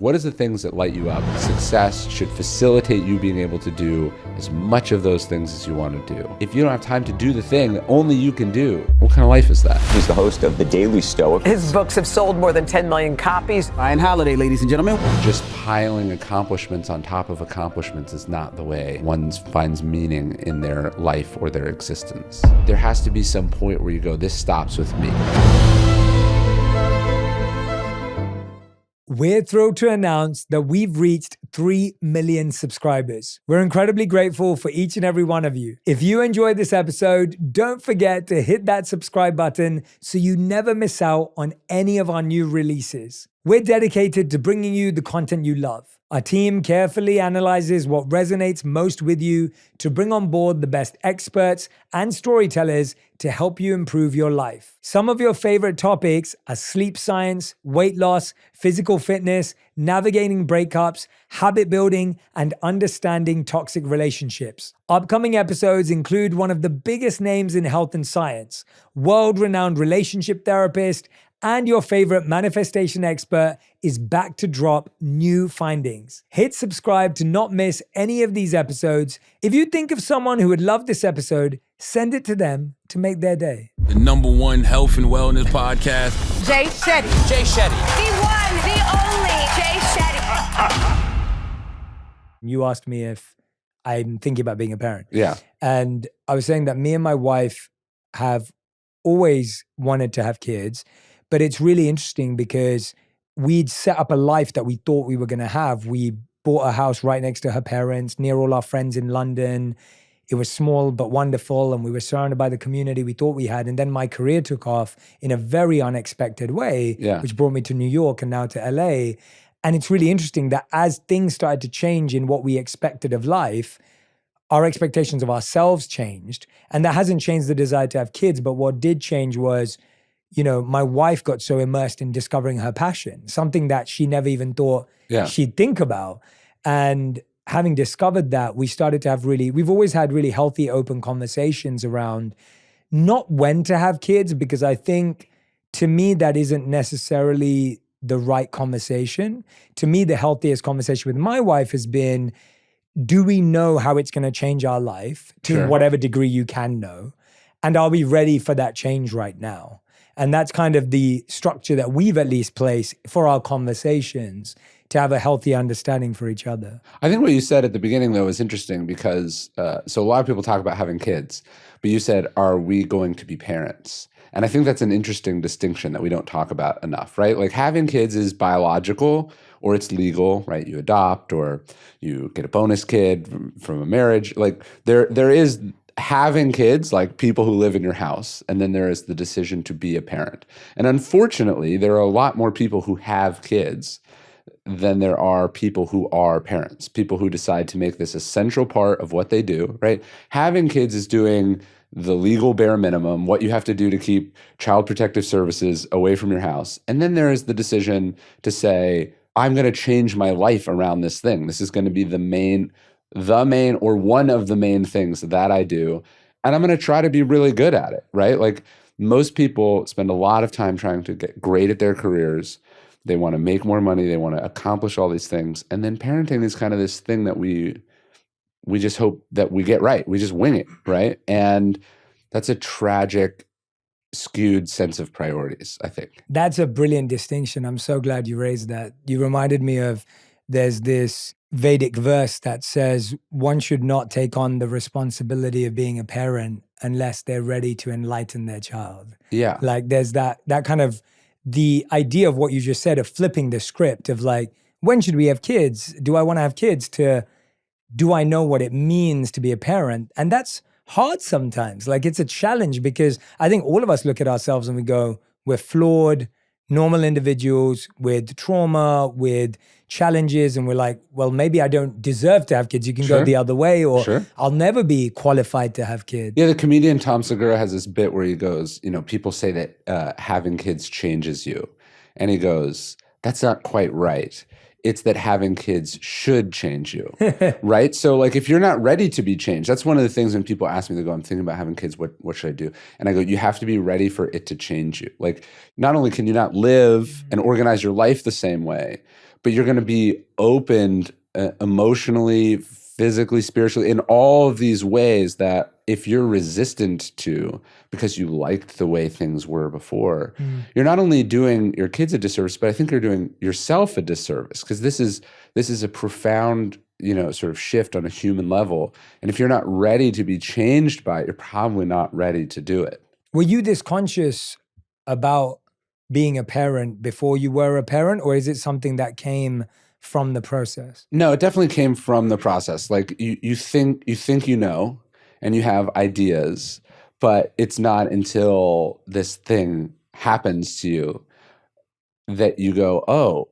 What is the things that light you up? Success should facilitate you being able to do as much of those things as you want to do. If you don't have time to do the thing that only you can do, what kind of life is that? He's the host of the Daily Stoic. His books have sold more than 10 million copies. Ryan Holiday, ladies and gentlemen. Just piling accomplishments on top of accomplishments is not the way one finds meaning in their life or their existence. There has to be some point where you go, this stops with me. We're thrilled to announce that we've reached 3 million subscribers. We're incredibly grateful for each and every one of you. If you enjoyed this episode, don't forget to hit that subscribe button so you never miss out on any of our new releases. We're dedicated to bringing you the content you love. Our team carefully analyzes what resonates most with you to bring on board the best experts and storytellers to help you improve your life. Some of your favorite topics are sleep science, weight loss, physical fitness, navigating breakups, habit building, and understanding toxic relationships. Upcoming episodes include one of the biggest names in health and science, world-renowned relationship therapist, and your favorite manifestation expert is back to drop new findings. Hit subscribe to not miss any of these episodes. If you think of someone who would love this episode, send it to them to make their day. The #1 health and wellness podcast. Jay Shetty. Jay Shetty. The one, the only Jay Shetty. You asked me if I'm thinking about being a parent. Yeah. And I was saying that me and my wife have always wanted to have kids. But it's really interesting because we'd set up a life that we thought we were going to have. We bought a house right next to her parents, near all our friends in London. It was small but wonderful, and we were surrounded by the community we thought we had. And then my career took off in a very unexpected way, which brought me to New York and now to LA. And it's really interesting that as things started to change in what we expected of life, our expectations of ourselves changed. And that hasn't changed the desire to have kids, but what did change was, you know, my wife got so immersed in discovering her passion, something that she never even thought she'd think about. And having discovered that, we started to have we've always had really healthy, open conversations around not when to have kids, because I think to me, that isn't necessarily the right conversation. To me, the healthiest conversation with my wife has been, do we know how it's going to change our life to whatever degree you can know? And are we ready for that change right now? And that's kind of the structure that we've at least placed for our conversations to have a healthy understanding for each other. I think what you said at the beginning, though, is interesting because, so a lot of people talk about having kids, but you said, are we going to be parents? And I think that's an interesting distinction that we don't talk about enough, right? Like having kids is biological or it's legal, right? You adopt or you get a bonus kid from a marriage. Like there is having kids, like people who live in your house, and then there is the decision to be a parent. And unfortunately, there are a lot more people who have kids than there are people who are parents, people who decide to make this a central part of what they do, right? Having kids is doing the legal bare minimum, what you have to do to keep child protective services away from your house. And then there is the decision to say, I'm going to change my life around this thing. This is going to be the main or one of the main things that I do. And I'm going to try to be really good at it, right? Like most people spend a lot of time trying to get great at their careers. They want to make more money. They want to accomplish all these things. And then parenting is kind of this thing that we just hope that we get right. We just wing it, right? And that's a tragic, skewed sense of priorities, I think. That's a brilliant distinction. I'm so glad you raised that. You reminded me of, there's this Vedic verse that says one should not take on the responsibility of being a parent unless they're ready to enlighten their child. Yeah. Like there's that kind of, the idea of what you just said of flipping the script of like, when should we have kids? Do I want to have kids? To, do I know what it means to be a parent? And that's hard sometimes. Like it's a challenge because I think all of us look at ourselves and we go, we're flawed, normal individuals with trauma, with challenges, and we're like, well, maybe I don't deserve to have kids. You can go the other way, or I'll never be qualified to have kids. Yeah, the comedian Tom Segura has this bit where he goes, you know, people say that having kids changes you. And he goes, that's not quite right. It's that having kids should change you, right? So like if you're not ready to be changed, that's one of the things when people ask me, they go, I'm thinking about having kids, what should I do? And I go, you have to be ready for it to change you. Like not only can you not live and organize your life the same way, but you're going to be opened emotionally, physically, spiritually, in all of these ways that if you're resistant to because you liked the way things were before, you're not only doing your kids a disservice, but I think you're doing yourself a disservice, because this is a profound, sort of shift on a human level. And if you're not ready to be changed by it, you're probably not ready to do it. Were you this conscious about being a parent before you were a parent, or is it something that came from the process? No, it definitely came from the process. Like you think and you have ideas, but it's not until this thing happens to you that you go, oh,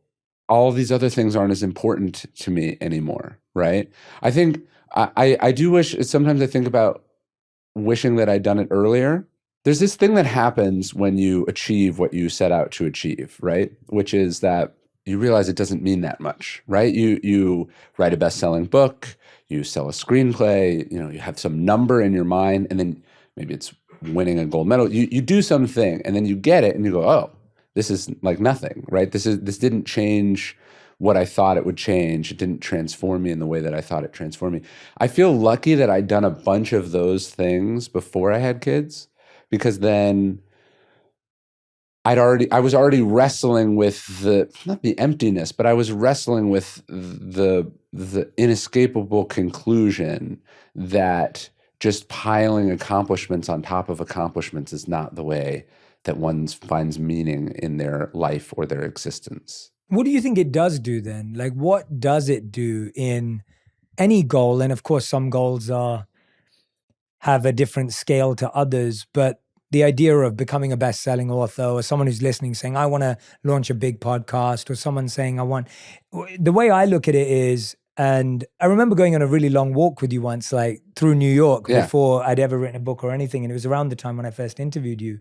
all these other things aren't as important to me anymore, right? I think I do wish, sometimes I think about wishing that I'd done it earlier. There's this thing that happens when you achieve what you set out to achieve, right? Which is that you realize it doesn't mean that much, right? You write a best-selling book, you sell a screenplay, you have some number in your mind, and then maybe it's winning a gold medal. You do something, and then you get it, and you go, oh, this is like nothing, right? This didn't change what I thought it would change. It didn't transform me in the way that I thought it transformed me. I feel lucky that I'd done a bunch of those things before I had kids, because then I was already wrestling with not the emptiness, but I was wrestling with the inescapable conclusion that just piling accomplishments on top of accomplishments is not the way that one finds meaning in their life or their existence. What do you think it does do then? Like, what does it do in any goal? And of course, some goals have a different scale to others, but the idea of becoming a best-selling author, or someone who's listening saying, I want to launch a big podcast, or someone saying, the way I look at it is, and I remember going on a really long walk with you once, like through New York, before I'd ever written a book or anything. And it was around the time when I first interviewed you.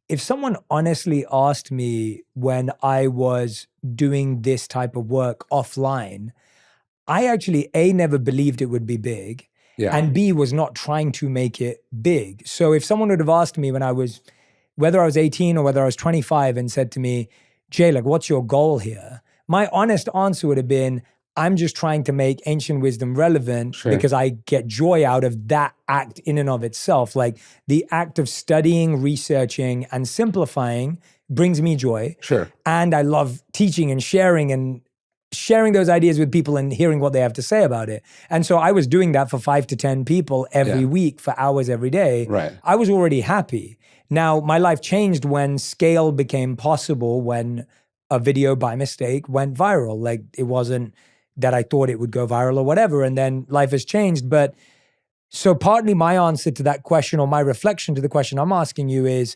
If someone honestly asked me when I was doing this type of work offline, I actually, A, never believed it would be big. Yeah. And B, was not trying to make it big. So if someone would have asked me whether I was 18 or whether I was 25, and said to me, Jay, like, what's your goal here? My honest answer would have been, I'm just trying to make ancient wisdom relevant, because I get joy out of that act in and of itself. Like, the act of studying, researching, and simplifying brings me joy. Sure. And I love teaching and sharing those ideas with people and hearing what they have to say about it. And so I was doing that for 5 to 10 people every week for hours every day. Right. I was already happy. Now, my life changed when scale became possible, when a video by mistake went viral. Like, it wasn't that I thought it would go viral or whatever. And then life has changed. But so partly my answer to that question, or my reflection to the question I'm asking you, is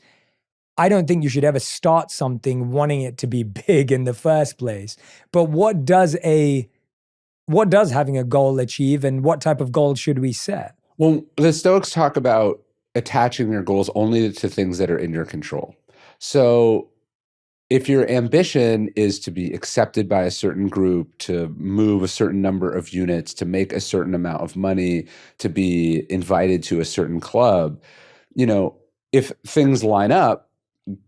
I don't think you should ever start something wanting it to be big in the first place. But what does having a goal achieve, and what type of goals should we set? Well, the Stoics talk about attaching your goals only to things that are in your control. So if your ambition is to be accepted by a certain group, to move a certain number of units, to make a certain amount of money, to be invited to a certain club, if things line up,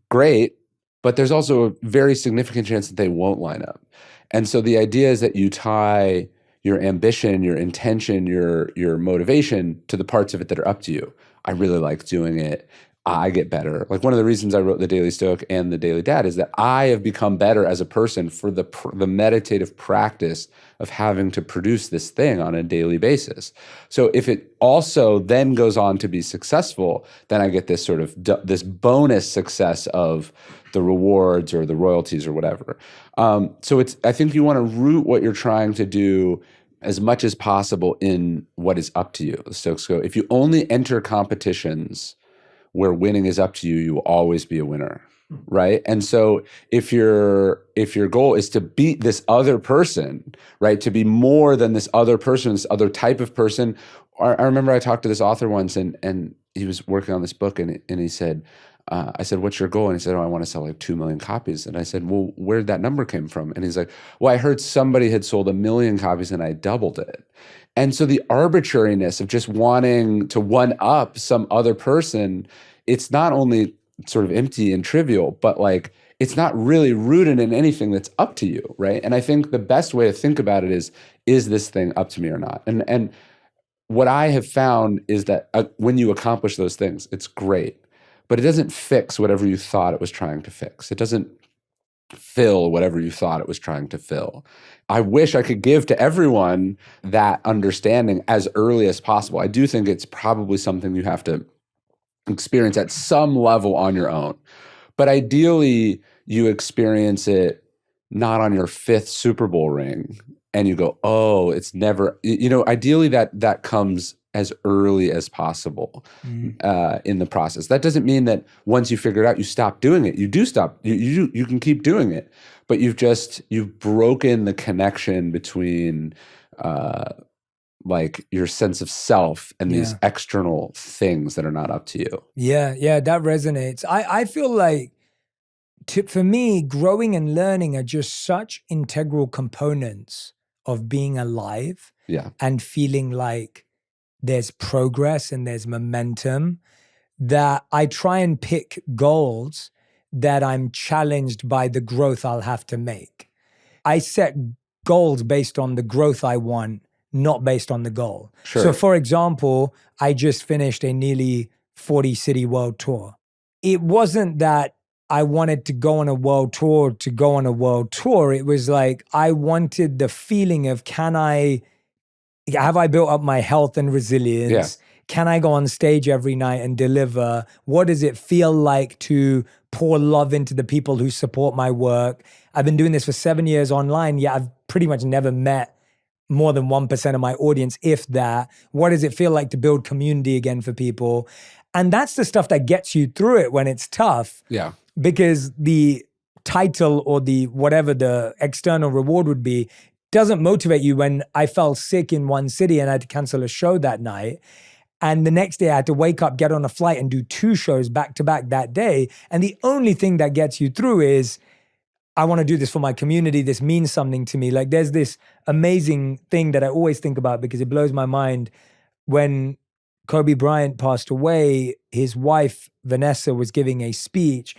great, but there's also a very significant chance that they won't line up. And so the idea is that you tie your ambition, your intention, your motivation to the parts of it that are up to you. I really like doing it. I get better. Like, one of the reasons I wrote the Daily Stoic and the Daily Dad is that I have become better as a person for the meditative practice of having to produce this thing on a daily basis. So if it also then goes on to be successful, then I get this sort of this bonus success of the rewards or the royalties or whatever. So I think you want to root what you're trying to do as much as possible in what is up to you. The Stoics go, if you only enter competitions where winning is up to you, you will always be a winner, right? And so if your goal is to beat this other person, right, to be more than this other person, this other type of person. I remember I talked to this author once, and he was working on this book, and he said, I said, what's your goal? And he said, I want to sell like 2 million copies. And I said, well, where'd that number came from? And he's like, well, I heard somebody had sold 1 million copies and I doubled it. And so the arbitrariness of just wanting to one up some other person, it's not only sort of empty and trivial, but like it's not really rooted in anything that's up to you, right? And I think the best way to think about it is this thing up to me or not? And what I have found is that when you accomplish those things, it's great, but it doesn't fix whatever you thought it was trying to fix. It doesn't fill whatever you thought it was trying to fill. I wish I could give to everyone that understanding as early as possible. I do think it's probably something you have to experience at some level on your own. But ideally, you experience it not on your 5th Super Bowl ring and you go, oh, it's never, ideally that comes as early as possible in the process. That doesn't mean that once you figure it out, you stop doing it. You do stop. You can keep doing it, but you've broken the connection between like your sense of self and these external things that are not up to you. Yeah, that resonates. I feel like for me, growing and learning are just such integral components of being alive and feeling like there's progress and there's momentum, that I try and pick goals that I'm challenged by the growth I'll have to make. I set goals based on the growth I want, not based on the goal. Sure. So for example, I just finished a nearly 40-city world tour. It wasn't that I wanted to go on a world tour to go on a world tour. It was like I wanted the feeling of, have I built up my health and resilience? Yeah. Can I go on stage every night and deliver? What does it feel like to pour love into the people who support my work? I've been doing this for 7 years online, yet I've pretty much never met more than 1% of my audience, if that. What does it feel like to build community again for people? And that's the stuff that gets you through it when it's tough. Yeah. Because the title or the whatever the external reward would be doesn't motivate you. When I fell sick in one city and I had to cancel a show that night, and the next day I had to wake up, get on a flight and do 2 shows back to back that day. And the only thing that gets you through is, I want to do this for my community. This means something to me. Like there's this amazing thing that I always think about because it blows my mind. When Kobe Bryant passed away, his wife, Vanessa, was giving a speech,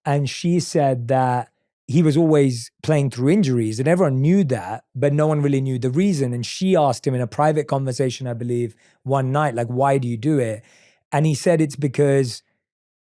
and she said that he was always playing through injuries, and everyone knew that, but no one really knew the reason. And she asked him in a private conversation, I believe, one night, like, why do you do it? And he said, it's because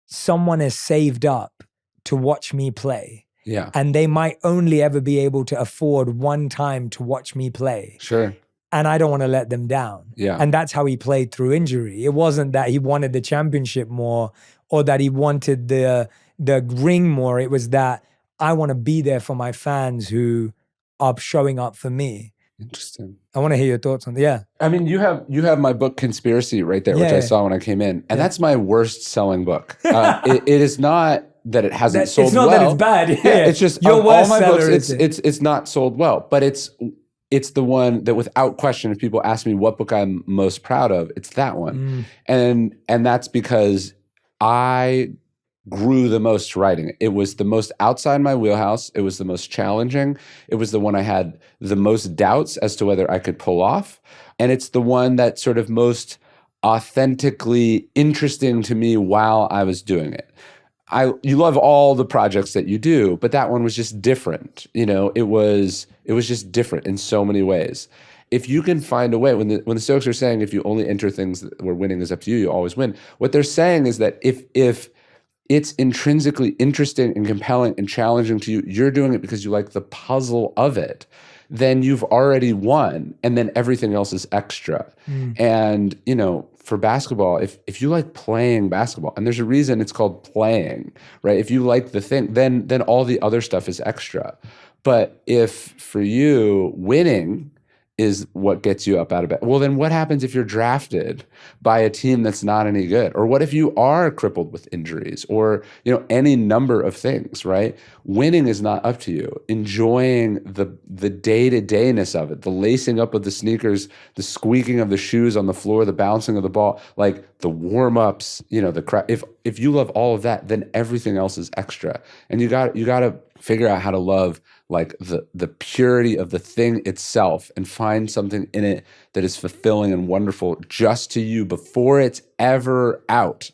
someone has saved up to watch me play. Yeah. And they might only ever be able to afford one time to watch me play. Sure. And I don't want to let them down. Yeah. And that's how he played through injury. It wasn't that he wanted the championship more or that he wanted the ring more. It was that I want to be there for my fans who are showing up for me. Interesting. I want to hear your thoughts on that. Yeah. I mean, you have my book Conspiracy right there, which I saw when I came in, and that's my worst selling book. It is not that it hasn't sold well. It's not that it's bad. Yeah. It's just your worst all my seller, books. It's not sold well, but it's the one that, without question, if people ask me what book I'm most proud of, it's that one, and that's because I grew the most writing it. It was the most outside my wheelhouse. It was the most challenging. It was the one I had the most doubts as to whether I could pull off. And it's the one that sort of most authentically interesting to me while I was doing it. You love all the projects that you do, but that one was just different. It was just different in so many ways. If you can find a way, when the Stoics are saying, if you only enter things where winning is up to you, you always win. What they're saying is that if it's intrinsically interesting and compelling and challenging to you, you're doing it because you like the puzzle of it, then you've already won, and then everything else is extra. And, for basketball, if you like playing basketball, and there's a reason it's called playing, right? If you like the thing, then all the other stuff is extra. But if for you, winning is what gets you up out of bed, well, then what happens if you're drafted by a team that's not any good? Or what if you are crippled with injuries, or any number of things, right? Winning is not up to you. Enjoying the day-to-dayness of it, the lacing up of the sneakers, the squeaking of the shoes on the floor, the bouncing of the ball, like the warm-ups, if you love all of that, then everything else is extra. And you got to figure out how to love like the purity of the thing itself, and find something in it that is fulfilling and wonderful just to you before it's ever out.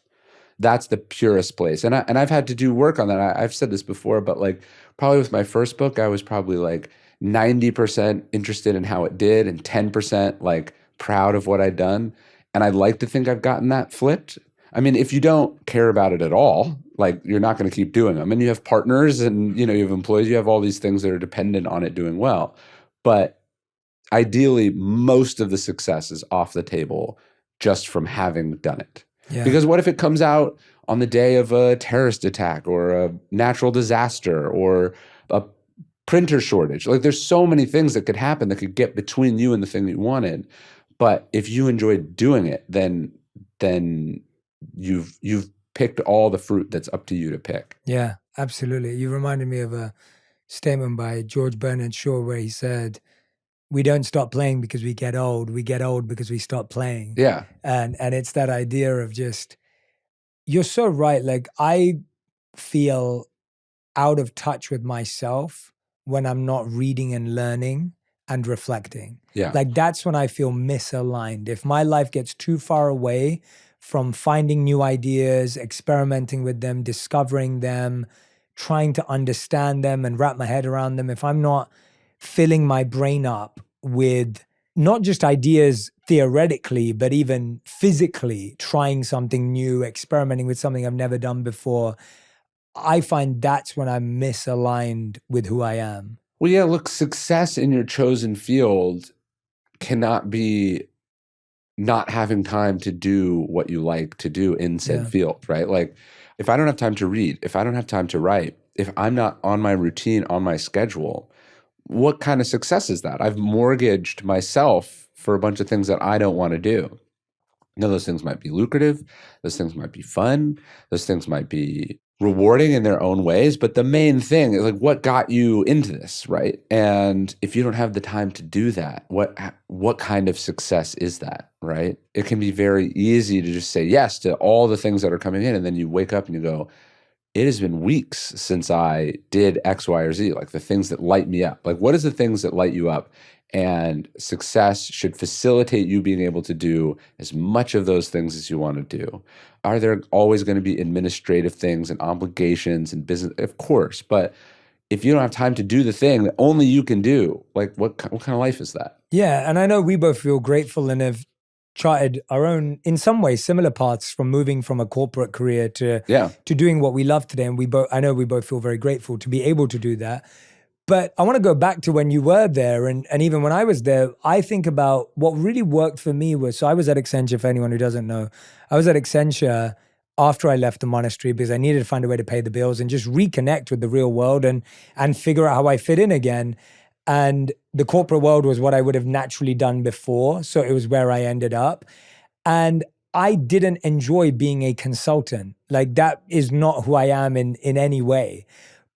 that's the purest place. And I've had to do work on that. I've said this before, but like probably with my first book, I was probably like 90% interested in how it did and 10% like proud of what I'd done. And I'd like to think I've gotten that flipped. I mean, if you don't care about it at all, like you're not going to keep doing them. And you have partners and, you have employees, you have all these things that are dependent on it doing well. But ideally, most of the success is off the table just from having done it. Yeah. Because what if it comes out on the day of a terrorist attack or a natural disaster or a printer shortage? Like there's so many things that could happen that could get between you and the thing that you wanted. But if you enjoyed doing it, then you've picked all the fruit that's up to you to pick. Yeah, absolutely. You reminded me of a statement by George Bernard Shaw where he said, we don't stop playing because we get old. We get old because we stop playing. Yeah. And it's that idea of just, you're so right. Like I feel out of touch with myself when I'm not reading and learning and reflecting. Yeah. Like that's when I feel misaligned. If my life gets too far away from finding new ideas, experimenting with them, discovering them, trying to understand them and wrap my head around them, if I'm not filling my brain up with not just ideas theoretically, but even physically trying something new, experimenting with something I've never done before, I find that's when I'm misaligned with who I am. Well, yeah, look, success in your chosen field cannot be not having time to do what you like to do in said field, right? Like if I don't have time to read, if I don't have time to write, if I'm not on my routine, on my schedule, what kind of success is that? I've mortgaged myself for a bunch of things that I don't want to do. Those things might be lucrative. Those things might be fun. Those things might be rewarding in their own ways. But the main thing is like, what got you into this, right? And if you don't have the time to do that, what kind of success is that, right? It can be very easy to just say yes to all the things that are coming in. And then you wake up and you go, it has been weeks since I did X, Y, or Z, like the things that light me up. Like, what is the things that light you up? And success should facilitate you being able to do as much of those things as you want to do. Are there always going to be administrative things and obligations and business? Of course. But if you don't have time to do the thing that only you can do, like what kind of life is that? Yeah. And I know we both feel grateful and have charted our own, in some ways, similar paths from moving from a corporate career to doing what we love today. And I know we both feel very grateful to be able to do that. But I want to go back to when you were there. And even when I was there, I think about what really worked for me was, so I was at Accenture, for anyone who doesn't know, I was at Accenture after I left the monastery because I needed to find a way to pay the bills and just reconnect with the real world and figure out how I fit in again. And the corporate world was what I would have naturally done before. So it was where I ended up. And I didn't enjoy being a consultant. Like that is not who I am in any way.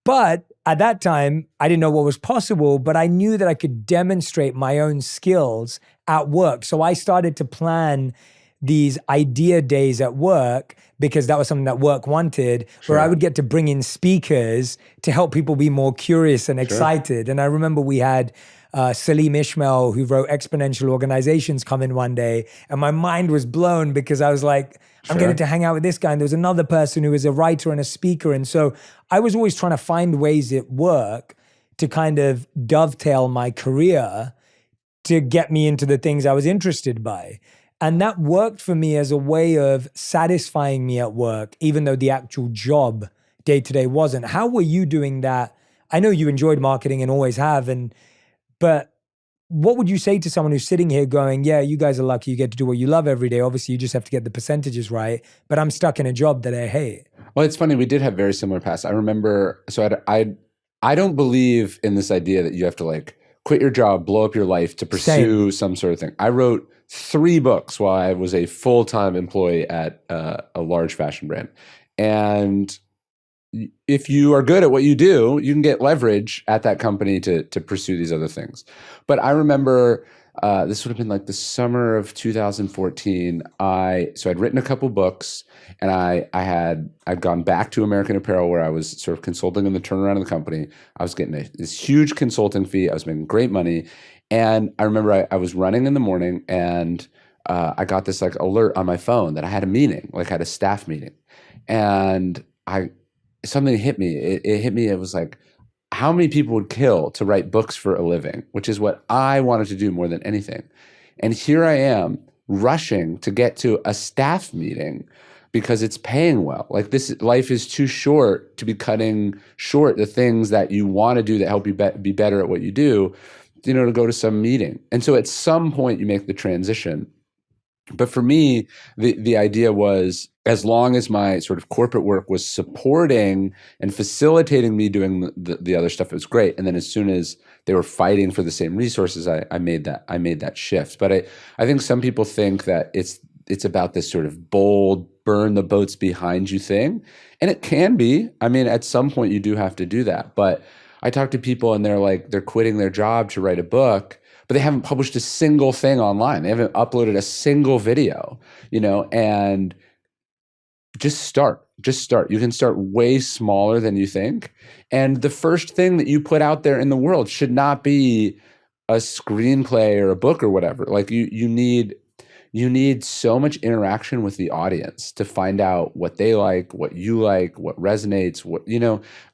But at that time, I didn't know what was possible, but I knew that I could demonstrate my own skills at work. So I started to plan these idea days at work because that was something that work wanted, where I would get to bring in speakers to help people be more curious and excited. And I remember we had Salim Ismail, who wrote Exponential Organizations, come in one day, and my mind was blown because I was like, I'm getting to hang out with this guy. And there was another person who was a writer and a speaker. And so I was always trying to find ways at work to kind of dovetail my career to get me into the things I was interested by. And that worked for me as a way of satisfying me at work, even though the actual job day to day wasn't. How were you doing that? I know you enjoyed marketing and always have, but what would you say to someone who's sitting here going, yeah, you guys are lucky, you get to do what you love every day. Obviously, you just have to get the percentages right, but I'm stuck in a job that I hate. Well, it's funny. We did have very similar paths. I remember, so I don't believe in this idea that you have to like quit your job, blow up your life to pursue some sort of thing. I wrote 3 books while I was a full-time employee at a large fashion brand. And if you are good at what you do, you can get leverage at that company to pursue these other things. But I remember this would have been like the summer of 2014. So I'd written a couple books, and I'd gone back to American Apparel where I was sort of consulting in the turnaround of the company. I was getting this huge consulting fee. I was making great money. And I remember I was running in the morning, and I got this like alert on my phone that I had a meeting, like I had a staff meeting. And something hit me. It hit me. It was like, how many people would kill to write books for a living, which is what I wanted to do more than anything. And here I am rushing to get to a staff meeting because it's paying well. Like, this life is too short to be cutting short the things that you want to do that help you be better at what you do, to go to some meeting. And so at some point you make the transition. But for me, the idea was, as long as my sort of corporate work was supporting and facilitating me doing the other stuff, it was great. And then as soon as they were fighting for the same resources, I made that shift. But I think some people think that it's about this sort of bold, burn the boats behind you thing. And it can be. I mean, at some point you do have to do that. But I talk to people and they're quitting their job to write a book, but they haven't published a single thing online. They haven't uploaded a single video, and just start. You can start way smaller than you think. And the first thing that you put out there in the world should not be a screenplay or a book or whatever. Like, you need so much interaction with the audience to find out what they like, what you like, what resonates,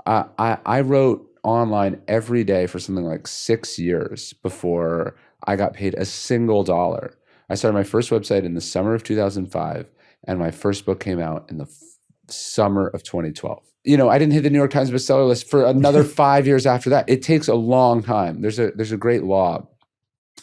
I wrote online every day for something like 6 years before I got paid a single dollar. I started my first website in the summer of 2005, and my first book came out in the summer of 2012. I didn't hit the New York Times bestseller list for another 5 years after that. It takes a long time. There's a great law.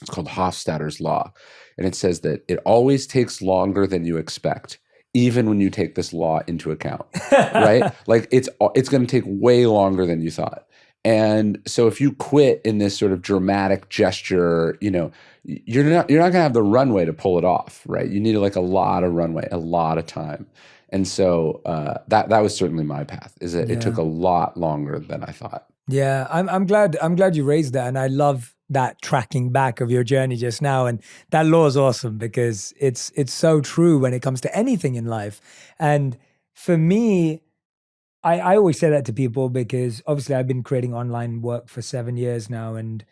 It's called Hofstadter's Law. And it says that it always takes longer than you expect, even when you take this law into account, right? Like, it's going to take way longer than you thought. And so if you quit in this sort of dramatic gesture, you're not going to have the runway to pull it off, right? You need like a lot of runway, a lot of time. And so that was certainly my path. It took a lot longer than I thought. Yeah, I'm glad you raised that, and I love that tracking back of your journey just now. And that law is awesome because it's so true when it comes to anything in life. And for me, I always say that to people because obviously I've been creating online work for 7 years now, and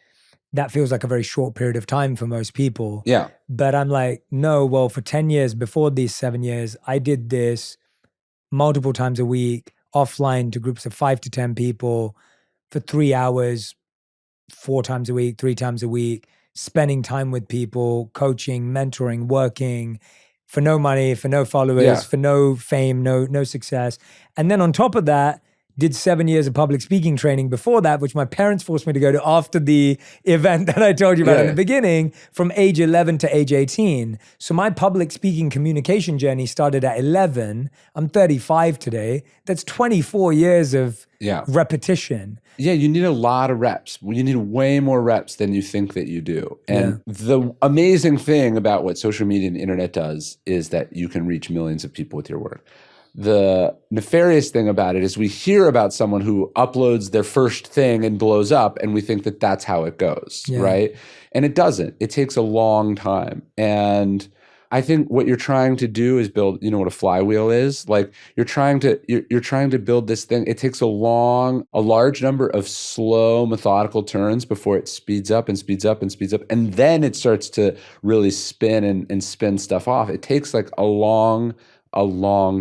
that feels like a very short period of time for most people. Yeah. But I'm like, no, well, for 10 years before these 7 years, I did this multiple times a week, offline to groups of 5 to 10 people for 3 hours, 4 times a week, 3 times a week, spending time with people, coaching, mentoring, working for no money, for no followers, for no fame, no success. And then on top of that, did 7 years of public speaking training before that, which my parents forced me to go to after the event that I told you about in the beginning, from age 11 to age 18. So my public speaking communication journey started at 11. I'm 35 today. That's 24 years of repetition. Yeah, you need a lot of reps. You need way more reps than you think that you do. And the amazing thing about what social media and the internet does is that you can reach millions of people with your work. The nefarious thing about it is we hear about someone who uploads their first thing and blows up, and we think that that's how it goes, right? And it doesn't. It takes a long time. And I think what you're trying to do is build, what a flywheel is? Like, you're trying to build this thing. It takes a large number of slow, methodical turns before it speeds up and speeds up and speeds up. And then it starts to really spin and spin stuff off. It takes like a long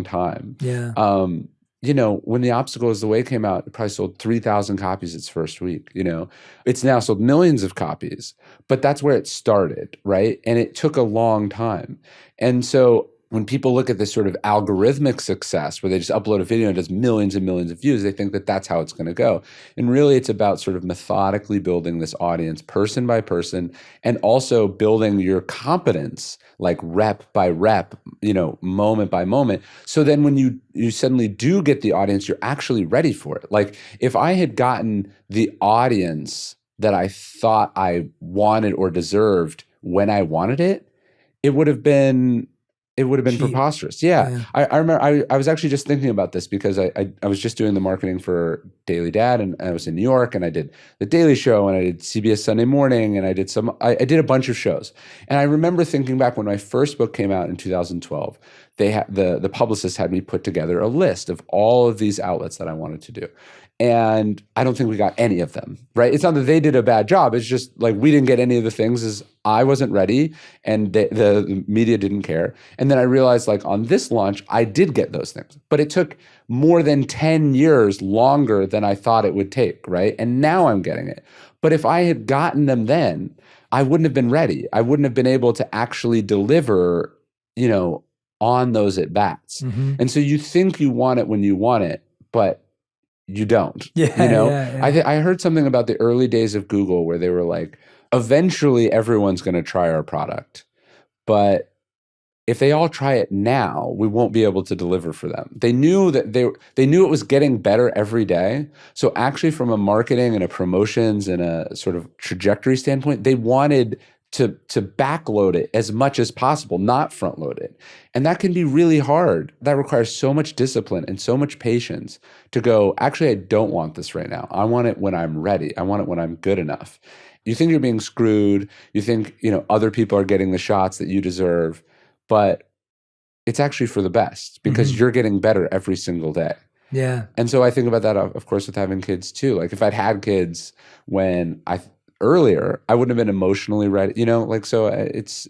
time. Yeah. When The Obstacle Is the Way came out, it probably sold 3,000 copies its first week. It's now sold millions of copies, but that's where it started, right? And it took a long time. And so when people look at this sort of algorithmic success where they just upload a video and it does millions and millions of views, they think that that's how it's going to go. And really, it's about sort of methodically building this audience person by person, and also building your competence like rep by rep, moment by moment. So then when you suddenly do get the audience, you're actually ready for it. Like, if I had gotten the audience that I thought I wanted or deserved when I wanted it, it would have been preposterous. Yeah. I remember I was actually just thinking about this because I was just doing the marketing for Daily Dad, and I was in New York, and I did the Daily Show, and I did CBS Sunday Morning, and I did a bunch of shows. And I remember thinking back when my first book came out in 2012, the publicist had me put together a list of all of these outlets that I wanted to do. And I don't think we got any of them, right? It's not that they did a bad job. It's just like we didn't get any of the things as I wasn't ready and the media didn't care. And then I realized like on this launch, I did get those things. But it took more than 10 years longer than I thought it would take, right? And now I'm getting it. But if I had gotten them then, I wouldn't have been ready. I wouldn't have been able to actually deliver, on those at-bats. And so you think you want it when you want it, but you don't. I heard something about the early days of Google where they were like, eventually everyone's going to try our product, but if they all try it now, we won't be able to deliver for them. They knew that they knew it was getting better every day. So actually from a marketing and a promotions and a sort of trajectory standpoint, they wanted to backload it as much as possible, not front load it. And that can be really hard. That requires so much discipline and so much patience to go, actually, I don't want this right now. I want it when I'm ready. I want it when I'm good enough. You think you're being screwed. You think, other people are getting the shots that you deserve, but it's actually for the best because you're getting better every single day. Yeah. And so I think about that, of course, with having kids too. Like if I'd had kids earlier, I wouldn't have been emotionally ready, so it's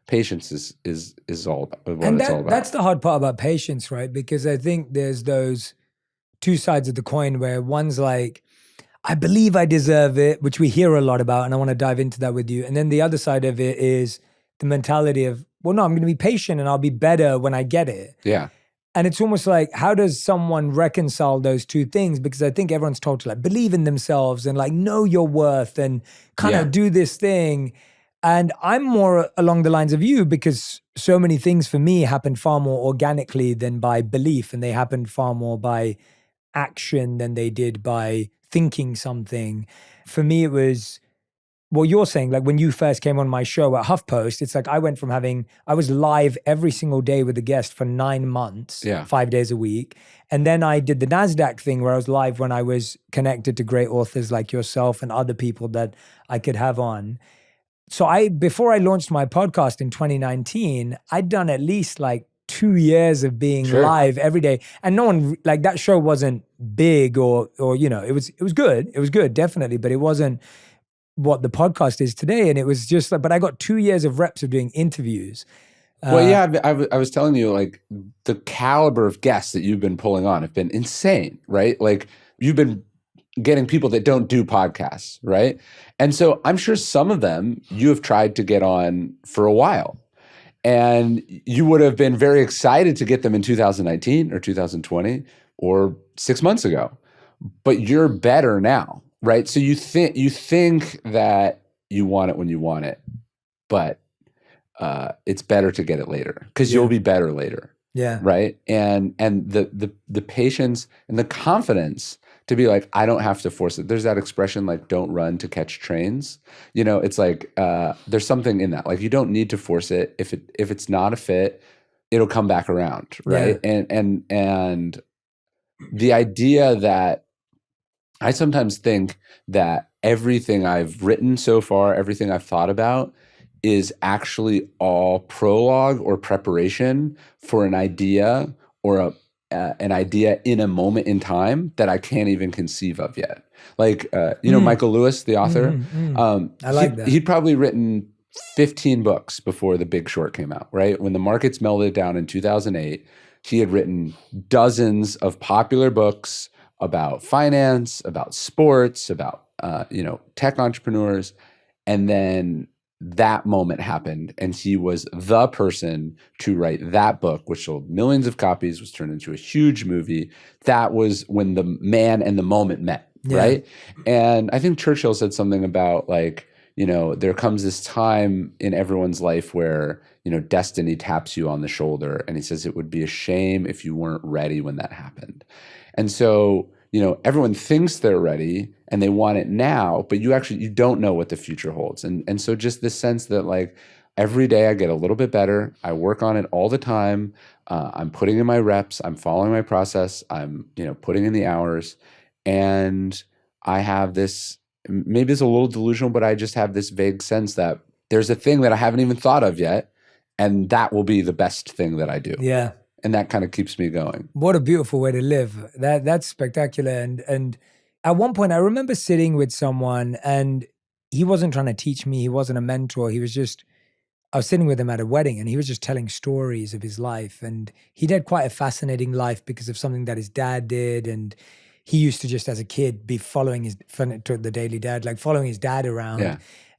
patience is all what And it's all about. that's the hard part about patience, right? Because I think there's those two sides of the coin where one's like, I believe I deserve it, which we hear a lot about, and I want to dive into that with you. And then the other side of it is the mentality of, well, no, I'm going to be patient and I'll be better when I get it. Yeah. And it's almost like, how does someone reconcile those two things? Because I think everyone's told to like believe in themselves and like know your worth and kind of do this thing. And I'm more along the lines of you because so many things for me happened far more organically than by belief. And they happened far more by action than they did by thinking something. For me, it was, well, you're saying like when you first came on my show at HuffPost, it's like I was live every single day with a guest for 9 months, 5 days a week. And then I did the NASDAQ thing where I was live when I was connected to great authors like yourself and other people that I could have on. So before I launched my podcast in 2019, I'd done at least like 2 years of being live every day. And no one, like that show wasn't big or it was good. It was good, definitely, but it wasn't what the podcast is today. And it was just like, but I got 2 years of reps of doing interviews. I was telling you, like, the caliber of guests that you've been pulling on have been insane, right? Like, you've been getting people that don't do podcasts, right? And so I'm sure some of them you have tried to get on for a while. And you would have been very excited to get them in 2019 or 2020 or 6 months ago. But you're better now, right? So you think that you want it when you want it, but it's better to get it later because you'll be better later. Yeah. Right. And the patience and the confidence to be like, I don't have to force it. There's that expression like, don't run to catch trains. It's like there's something in that. Like you don't need to force it. If it's not a fit, it'll come back around. Right. Yeah. And the idea that I sometimes think that everything I've written so far, everything I've thought about is actually all prologue or preparation for an idea or an idea in a moment in time that I can't even conceive of yet. Like, Michael Lewis, the author, I like that. He'd probably written 15 books before The Big Short came out, right? When the markets melted down in 2008, he had written dozens of popular books about finance, about sports, about tech entrepreneurs, and then that moment happened, and he was the person to write that book, which sold millions of copies, was turned into a huge movie. That was when the man and the moment met, right? And I think Churchill said something about like, there comes this time in everyone's life where destiny taps you on the shoulder, and he says it would be a shame if you weren't ready when that happened. And so, everyone thinks they're ready and they want it now, but you don't know what the future holds. And so just this sense that like every day I get a little bit better. I work on it all the time. I'm putting in my reps. I'm following my process. I'm, putting in the hours. And I have this, maybe it's a little delusional, but I just have this vague sense that there's a thing that I haven't even thought of yet. And that will be the best thing that I do. Yeah. And that kind of keeps me going. What a beautiful way to live. That's spectacular. And at one point I remember sitting with someone and he wasn't trying to teach me. He wasn't a mentor. I was sitting with him at a wedding and he was just telling stories of his life. And he'd had quite a fascinating life because of something that his dad did. And he used to just as a kid be following the Daily Dad, like following his dad around. Yeah.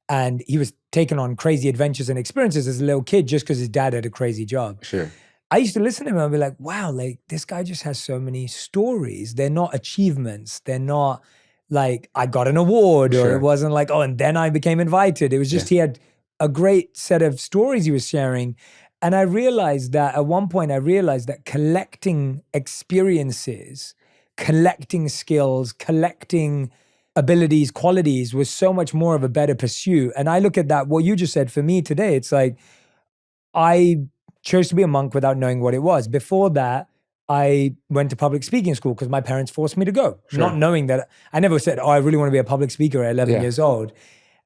And he was taking on crazy adventures and experiences as a little kid just because his dad had a crazy job. Sure. I used to listen to him and be like, wow, like this guy just has so many stories. They're not achievements. They're not like I got an award or Sure. it wasn't like, oh, and then I became invited. It was just he had a great set of stories he was sharing. And I realized that at one point, collecting experiences, collecting skills, collecting abilities, qualities was so much more of a better pursuit. And I look at that, what you just said for me today, it's like, I chose to be a monk without knowing what it was. Before that, I went to public speaking school because my parents forced me to go, not knowing that. I never said, oh, I really want to be a public speaker at 11 years old.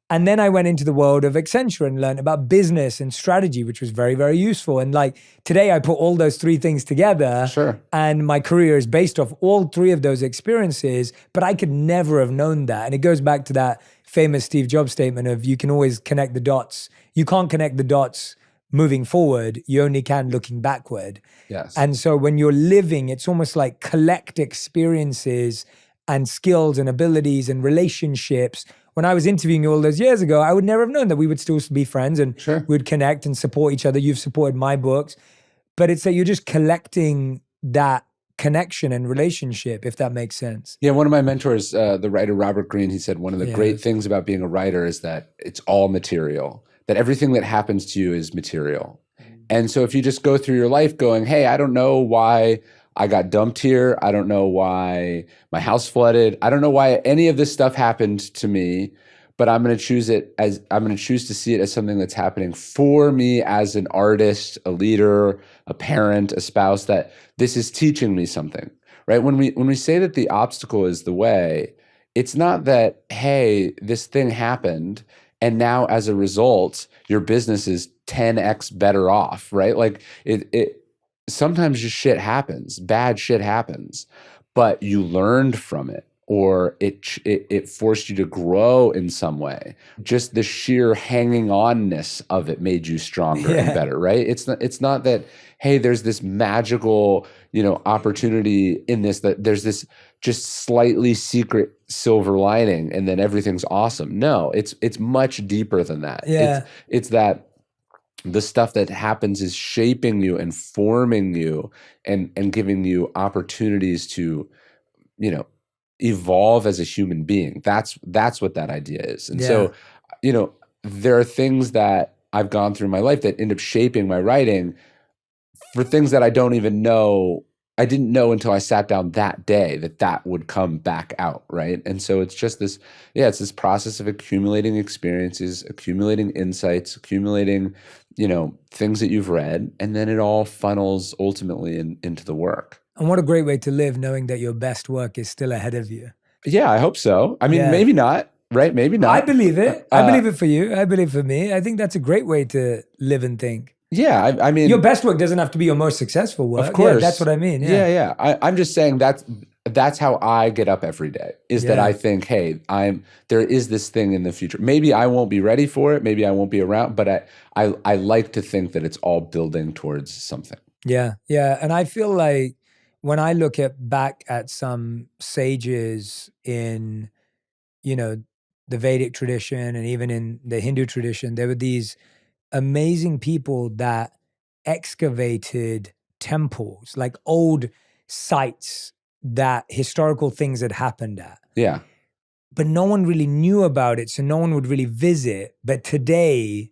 And then I went into the world of Accenture and learned about business and strategy, which was very, very useful. And like today I put all those three things together and my career is based off all three of those experiences, but I could never have known that. And it goes back to that famous Steve Jobs statement of you can always connect the dots. You can't connect the dots moving forward, you only can looking backward. Yes. And so when you're living, it's almost like collect experiences and skills and abilities and relationships. When I was interviewing you all those years ago, I would never have known that we would still be friends and we'd connect and support each other. You've supported my books. But it's that you're just collecting that connection and relationship, if that makes sense. Yeah, one of my mentors, the writer Robert Greene, he said one of the great things about being a writer is that it's all material, that everything that happens to you is material. And so if you just go through your life going, hey, I don't know why I got dumped here. I don't know why my house flooded. I don't know why any of this stuff happened to me, but I'm going to choose to see it as something that's happening for me as an artist, a leader, a parent, a spouse, that this is teaching me something, right? When we say that the obstacle is the way, it's not that, hey, this thing happened and now as a result, your business is 10x better off, right? Like it sometimes just shit happens, bad shit happens, but you learned from it, or it forced you to grow in some way. Just the sheer hanging onness of it made you stronger and better, right? It's not that, hey, there's this magical, opportunity in this, that there's this just slightly secret silver lining and then everything's awesome. No, it's much deeper than that. Yeah. It's that the stuff that happens is shaping you and forming you and giving you opportunities to, evolve as a human being. That's what that idea is. And so, there are things that I've gone through in my life that end up shaping my writing for things that I don't even know. I didn't know until I sat down that day that would come back out, right? And so it's just this, it's this process of accumulating experiences, accumulating insights, accumulating, things that you've read, and then it all funnels ultimately into the work. And what a great way to live, knowing that your best work is still ahead of you. Yeah, I hope so. I mean, maybe not, right? Maybe not. I believe it. I believe it for you. I believe for me. I think that's a great way to live and think. Yeah, I mean, your best work doesn't have to be your most successful work. Of course, yeah, that's what I mean. Yeah. I'm just saying that's how I get up every day. Is that I think, hey, there is this thing in the future. Maybe I won't be ready for it. Maybe I won't be around. But I like to think that it's all building towards something. Yeah, and I feel like when I look back at some sages in, the Vedic tradition and even in the Hindu tradition, there were these amazing people that excavated temples, like old sites that historical things had happened at. Yeah. But no one really knew about it, so no one would really visit. But today,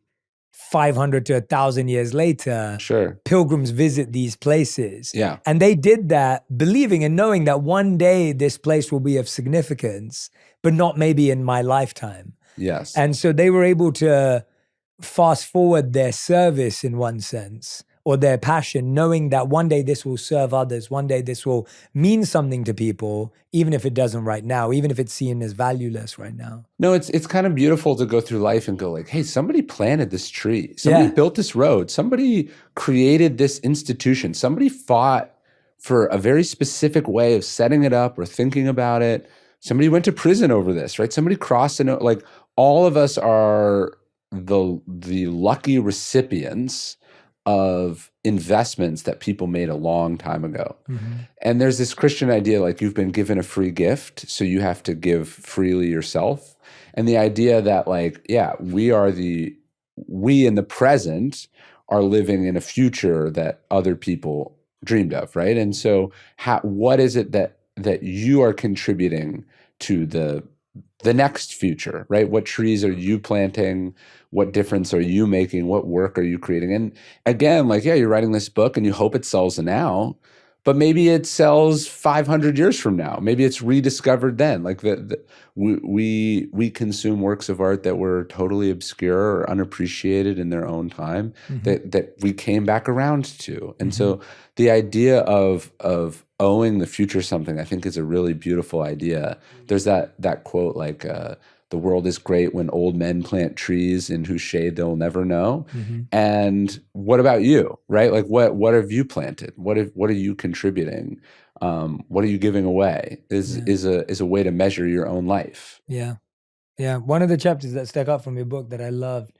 500 to 1,000 years later, pilgrims visit these places. Yeah. And they did that believing and knowing that one day this place will be of significance, but not maybe in my lifetime. Yes. And so they were able to fast forward their service in one sense, or their passion, knowing that one day this will serve others, one day this will mean something to people, even if it doesn't right now, even if it's seen as valueless right now. No, it's kind of beautiful to go through life and go like, hey, somebody planted this tree. Somebody built this road. Somebody created this institution. Somebody fought for a very specific way of setting it up or thinking about it. Somebody went to prison over this, right? Somebody crossed like all of us are the lucky recipients of investments that people made a long time ago. And there's this Christian idea like you've been given a free gift, so you have to give freely yourself. And the idea that like, yeah, we in the present are living in a future that other people dreamed of, right? And so what is it that you are contributing to the next future, right? What trees are you planting? What difference are you making? What work are you creating? And again, like, yeah, you're writing this book and you hope it sells now, but maybe it sells 500 years from now. Maybe it's rediscovered then. Like we consume works of art that were totally obscure or unappreciated in their own time that we came back around to. And so the idea of owing the future something, I think, is a really beautiful idea. There's that quote like, the world is great when old men plant trees in whose shade they'll never know. And what about you, right? Like what have you planted? What are you contributing? What are you giving away is a way to measure your own life. Yeah. One of the chapters that stuck out from your book that I loved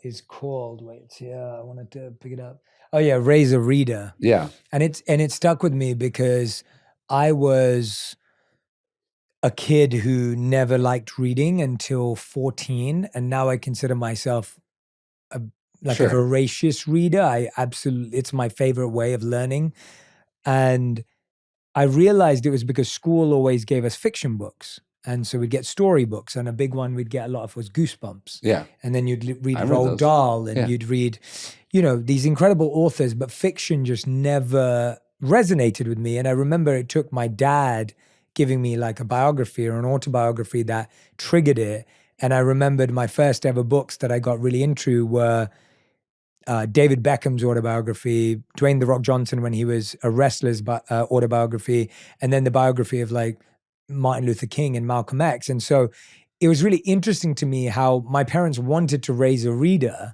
is called, I wanted to pick it up. Oh yeah, Raise a Reader. Yeah. And it stuck with me because I was a kid who never liked reading until 14, and now I consider myself a voracious reader. It's my favorite way of learning. And I realized it was because school always gave us fiction books. And so we'd get storybooks, and a big one we'd get a lot of was Goosebumps. Yeah. And then you'd read Roald Dahl, and you'd read, these incredible authors, but fiction just never resonated with me. And I remember it took my dad giving me like a biography or an autobiography that triggered it. And I remembered my first ever books that I got really into were David Beckham's autobiography, Dwayne "The Rock" Johnson when he was a wrestler's autobiography, and then the biography of like Martin Luther King and Malcolm X. And so it was really interesting to me how my parents wanted to raise a reader,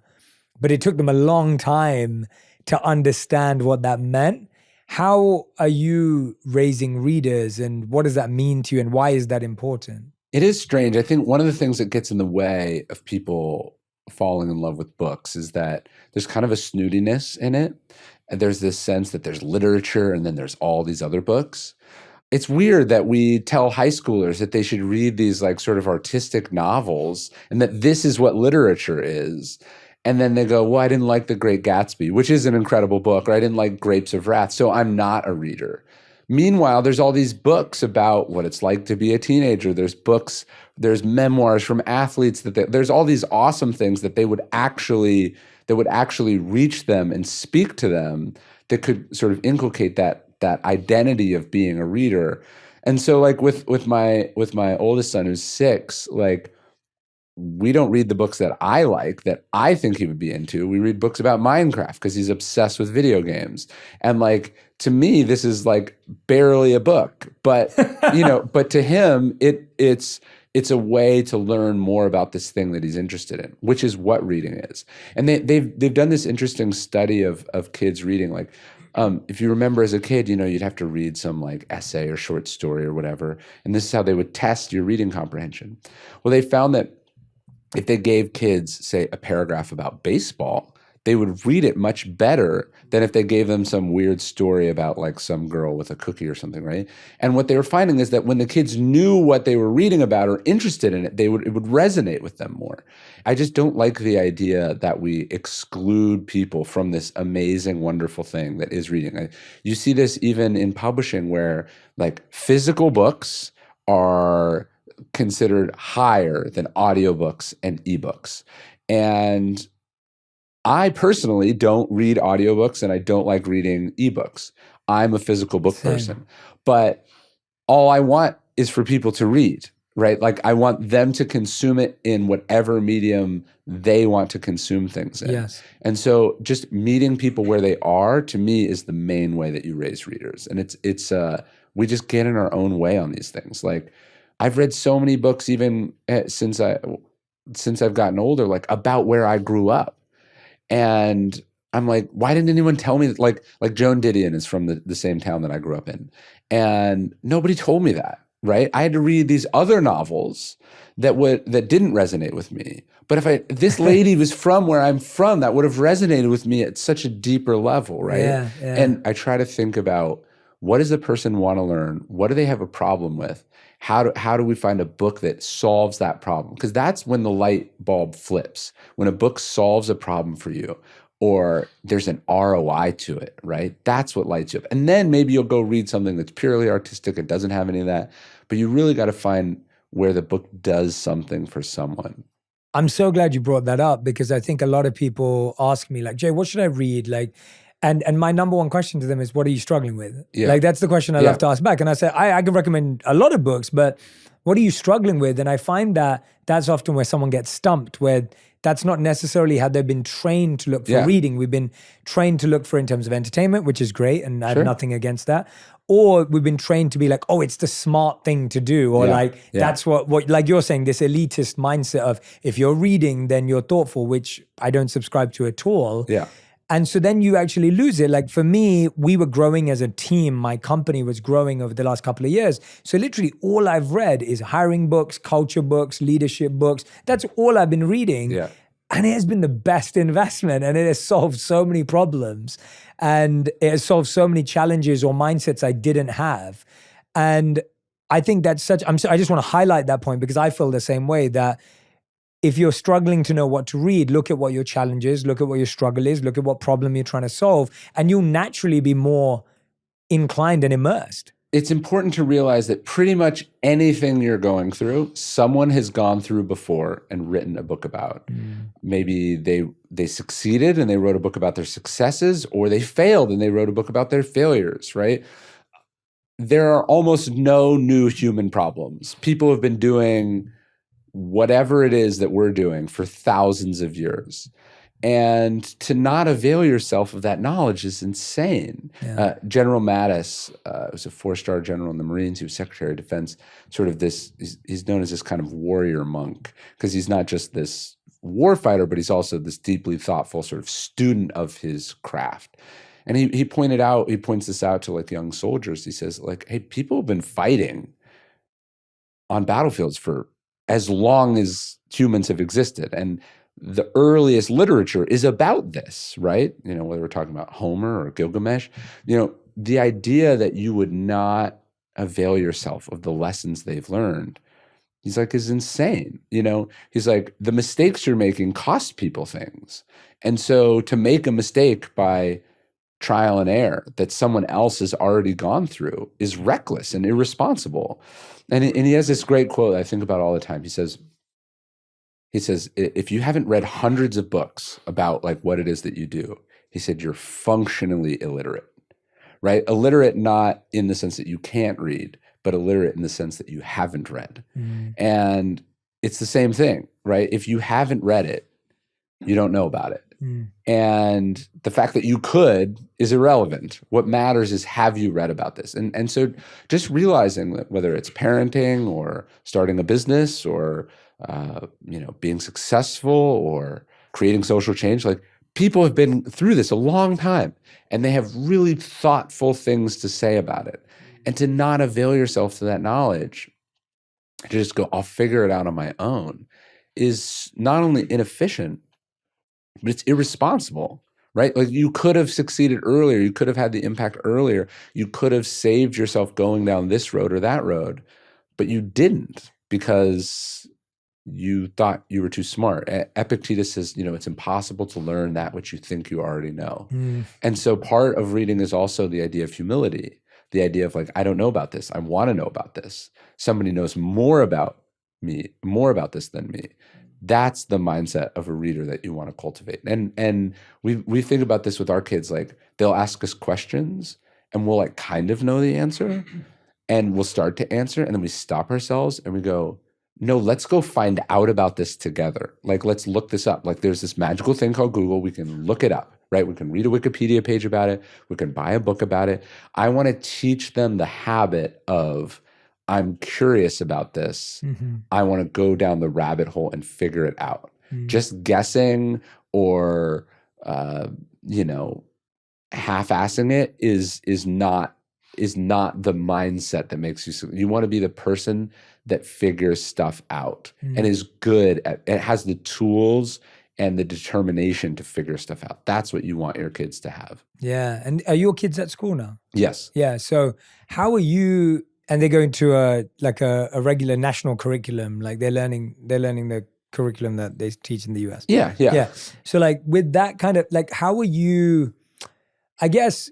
but it took them a long time to understand what that meant. How are you raising readers, and what does that mean to you, and why is that important? It is strange. I think one of the things that gets in the way of people falling in love with books is that there's kind of a snootiness in it. And there's this sense that there's literature and then there's all these other books. It's weird that we tell high schoolers that they should read these like sort of artistic novels and that this is what literature is. And then they go, well, I didn't like The Great Gatsby, which is an incredible book, or I didn't like Grapes of Wrath, so I'm not a reader. Meanwhile, there's all these books about what it's like to be a teenager. There's books, there's memoirs from athletes there's all these awesome things that would actually reach them and speak to them that could sort of inculcate that identity of being a reader. And so like with my oldest son who's 6, like we don't read the books that I like, that I think he would be into. We read books about Minecraft because he's obsessed with video games. And like, to me, this is like barely a book, but but to him, it's a way to learn more about this thing that he's interested in, which is what reading is. And they've done this interesting study of kids reading. Like, if you remember as a kid, you'd have to read some like essay or short story or whatever. And this is how they would test your reading comprehension. Well, they found that if they gave kids, say, a paragraph about baseball, they would read it much better than if they gave them some weird story about like some girl with a cookie or something, right? And what they were finding is that when the kids knew what they were reading about or interested in it, it would resonate with them more. I just don't like the idea that we exclude people from this amazing, wonderful thing that is reading. You see this even in publishing where like physical books are considered higher than audiobooks and ebooks. And I personally don't read audiobooks and I don't like reading ebooks. I'm a physical book person. But all I want is for people to read. right? Like I want them to consume it in whatever medium they want to consume things in. Yes. And so just meeting people where they are, to me, is the main way that you raise readers. And it's we just get in our own way on these things. Like I've read so many books even since I've gotten older, like about where I grew up. And I'm like, why didn't anyone tell me that? Like Joan Didion is from the same town that I grew up in. And nobody told me that, right? I had to read these other novels that didn't resonate with me. But if this lady was from where I'm from, that would have resonated with me at such a deeper level, right? Yeah. And I try to think about, what does the person want to learn? What do they have a problem with? How do we find a book that solves that problem? Because that's when the light bulb flips. When a book solves a problem for you, or there's an ROI to it, right? That's what lights you up. And then maybe you'll go read something that's purely artistic and doesn't have any of that. But you really got to find where the book does something for someone. I'm so glad you brought that up, because I think a lot of people ask me like, Jay, what should I read? Like, and my number one question to them is, what are you struggling with? Yeah. Like, that's the question I love to ask back. And I say, I can recommend a lot of books, but what are you struggling with? And I find that that's often where someone gets stumped, where that's not necessarily how they've been trained to look for reading. We've been trained to look for in terms of entertainment, which is great, and I have nothing against that. Or we've been trained to be like, oh, it's the smart thing to do. Or that's what, like you're saying, this elitist mindset of, if you're reading, then you're thoughtful, which I don't subscribe to at all. Yeah. And so then you actually lose it. Like for me, we were growing as a team. My company was growing over the last couple of years. So literally all I've read is hiring books, culture books, leadership books. That's all I've been reading. Yeah. And it has been the best investment, and it has solved so many problems, and it has solved so many challenges or mindsets I didn't have. And I think that's I just want to highlight that point, because I feel the same way, that if you're struggling to know what to read, look at what your challenge is, look at what your struggle is, look at what problem you're trying to solve, and you'll naturally be more inclined and immersed. It's important to realize that pretty much anything you're going through, someone has gone through before and written a book about. Maybe they succeeded and they wrote a book about their successes, or they failed and they wrote a book about their failures, right? There are almost no new human problems. People have been doing whatever it is that we're doing for thousands of years. And to not avail yourself of that knowledge is insane. Yeah. General Mattis was a 4-star general in the Marines. He was Secretary of Defense. Sort of this, he's known as this kind of warrior monk, because he's not just this war fighter, but he's also this deeply thoughtful sort of student of his craft. And he points this out to like young soldiers. He says, like, hey, people have been fighting on battlefields for as long as humans have existed. And the earliest literature is about this, right? You know, whether we're talking about Homer or Gilgamesh, you know, the idea that you would not avail yourself of the lessons they've learned, he's like, is insane. You know, he's like, the mistakes you're making cost people things. And so to make a mistake by trial and error that someone else has already gone through is reckless and irresponsible. And he has this great quote I think about all the time. He says, if you haven't read hundreds of books about like what it is that you do, he said, you're functionally illiterate, right? Illiterate not in the sense that you can't read, but illiterate in the sense that you haven't read. And it's the same thing, right? If you haven't read it, you don't know about it. And the fact that you could is irrelevant. What matters is, have you read about this? And so just realizing that whether it's parenting or starting a business or being successful or creating social change, like people have been through this a long time and they have really thoughtful things to say about it. And to not avail yourself to that knowledge, to just go, I'll figure it out on my own, is not only inefficient, but it's irresponsible, right? Like you could have succeeded earlier. You could have had the impact earlier. You could have saved yourself going down this road or that road, but you didn't because you thought you were too smart. Epictetus says, it's impossible to learn that which you think you already know. And so part of reading is also the idea of humility, the idea of like, I don't know about this. I want to know about this. Somebody knows more about me, more about this than me. That's the mindset of a reader that you want to cultivate. And we think about this with our kids. Like they'll ask us questions and we'll like kind of know the answer. and we'll start to answer, and then we stop ourselves and we go, no, let's go find out about this together. Like, let's look this up. Like, there's this magical thing called Google. We can look it up, right? We can read a Wikipedia page about it. We can buy a book about it. I want to teach them the habit of, I'm curious about this. I want to go down the rabbit hole and figure it out. Just guessing or, half-assing it is not the mindset that makes you. You want to be the person that figures stuff out and is good at it, has the tools and the determination to figure stuff out. That's what you want your kids to have. Yeah. And are your kids at school now? Yes. Yeah. So how are you? And they're going to a regular national curriculum. Like they're learning the curriculum that they teach in the US. Yeah. So like with that kind of like, how are you? I guess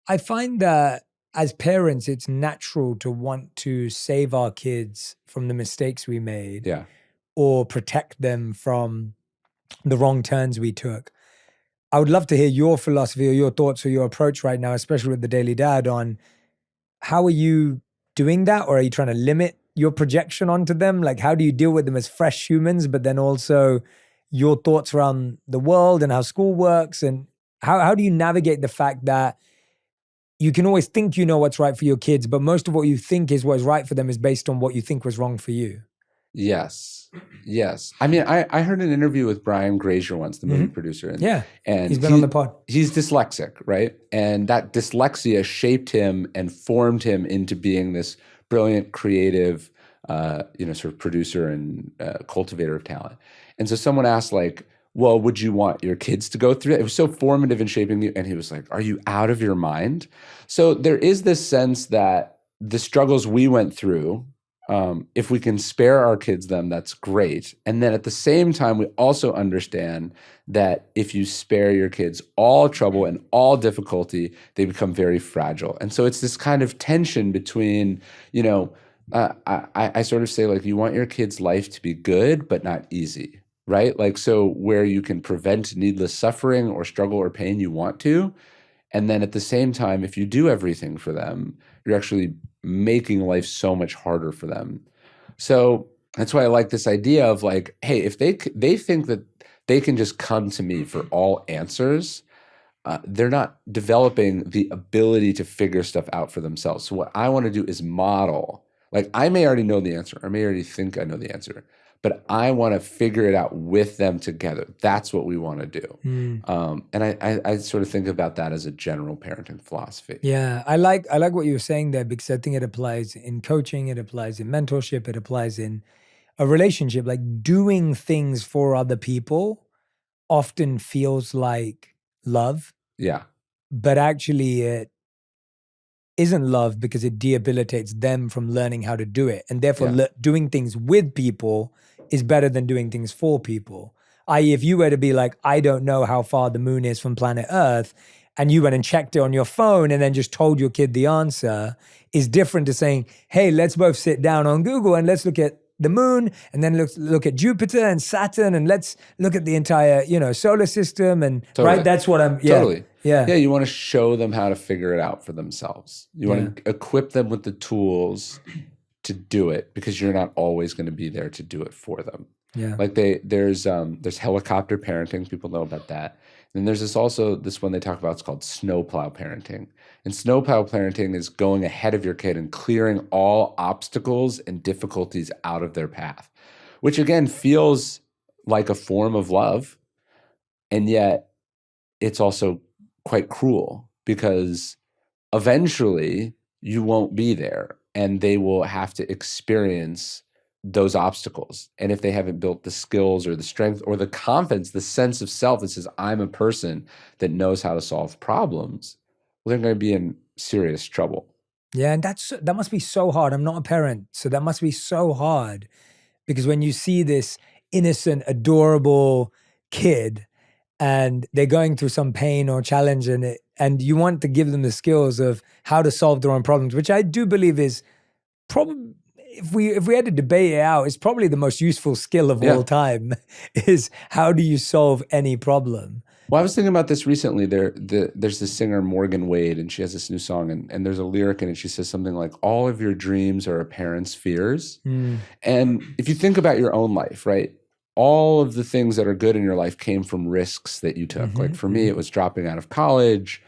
I find that as parents, it's natural to want to save our kids from the mistakes we made, or protect them from the wrong turns we took. I would love to hear your philosophy or your thoughts or your approach right now, especially with the Daily Dad, on how are you doing that, or are you trying to limit your projection onto them? Like, how do you deal with them as fresh humans, but then also your thoughts around the world and how school works, and how do you navigate the fact that you can always think you know what's right for your kids, but most of what you think is what is right for them is based on what you think was wrong for you? Yes. I mean, I heard an interview with Brian Grazer once, the movie producer. And he's been on the pod. He's dyslexic, right? And that dyslexia shaped him and formed him into being this brilliant, creative, sort of producer and cultivator of talent. And so someone asked, like, well, would you want your kids to go through it? It was so formative in shaping you. And he was like, are you out of your mind? So there is this sense that the struggles we went through, if we can spare our kids them, that's great. And then at the same time, we also understand that if you spare your kids all trouble and all difficulty, they become very fragile. And so it's this kind of tension between, I sort of say, like, you want your kids' life to be good, but not easy. Right? Like, so where you can prevent needless suffering or struggle or pain, you want to. And then at the same time, if you do everything for them, you're actually making life so much harder for them. So that's why I like this idea of, like, hey, if they think that they can just come to me for all answers, they're not developing the ability to figure stuff out for themselves. So what I want to do is model. Like, I may already know the answer. I may already think I know the answer, but I want to figure it out with them together. That's what we want to do. And I sort of think about that as a general parenting philosophy. Yeah, I like what you were saying there, because I think it applies in coaching, it applies in mentorship, it applies in a relationship. Like, doing things for other people often feels like love. Yeah. But actually it isn't love, because it debilitates them from learning how to do it. And therefore doing things with people is better than doing things for people. I.e., if you were to be like, I don't know how far the moon is from planet Earth, and you went and checked it on your phone and then just told your kid the answer, is different to saying, hey, let's both sit down on Google and let's look at the moon, and then look at Jupiter and Saturn, and let's look at the entire, solar system. And Totally. right, that's what I'm, Totally. Yeah. You want to show them how to figure it out for themselves. You want to equip them with the tools to do it, because you're not always going to be there to do it for them. Yeah. Like there's helicopter parenting. People know about that. And there's this one they talk about. It's called snowplow parenting. And snowplow parenting is going ahead of your kid and clearing all obstacles and difficulties out of their path, which again feels like a form of love. And yet it's also quite cruel, because eventually you won't be there and they will have to experience those obstacles. And if they haven't built the skills or the strength or the confidence, the sense of self that says, I'm a person that knows how to solve problems, well, they're going to be in serious trouble. Yeah, and that must be so hard. I'm not a parent, so that must be so hard, because when you see this innocent, adorable kid and they're going through some pain or challenge and you want to give them the skills of how to solve their own problems, which I do believe is probably, if we had to debate it out, it's probably the most useful skill of all time, is how do you solve any problem? Well, I was thinking about this recently. There's this singer, Morgan Wade, and she has this new song, and there's a lyric in it. She says something like, all of your dreams are a parent's fears. And if you think about your own life, right, all of the things that are good in your life came from risks that you took. Like for me, it was dropping out of college,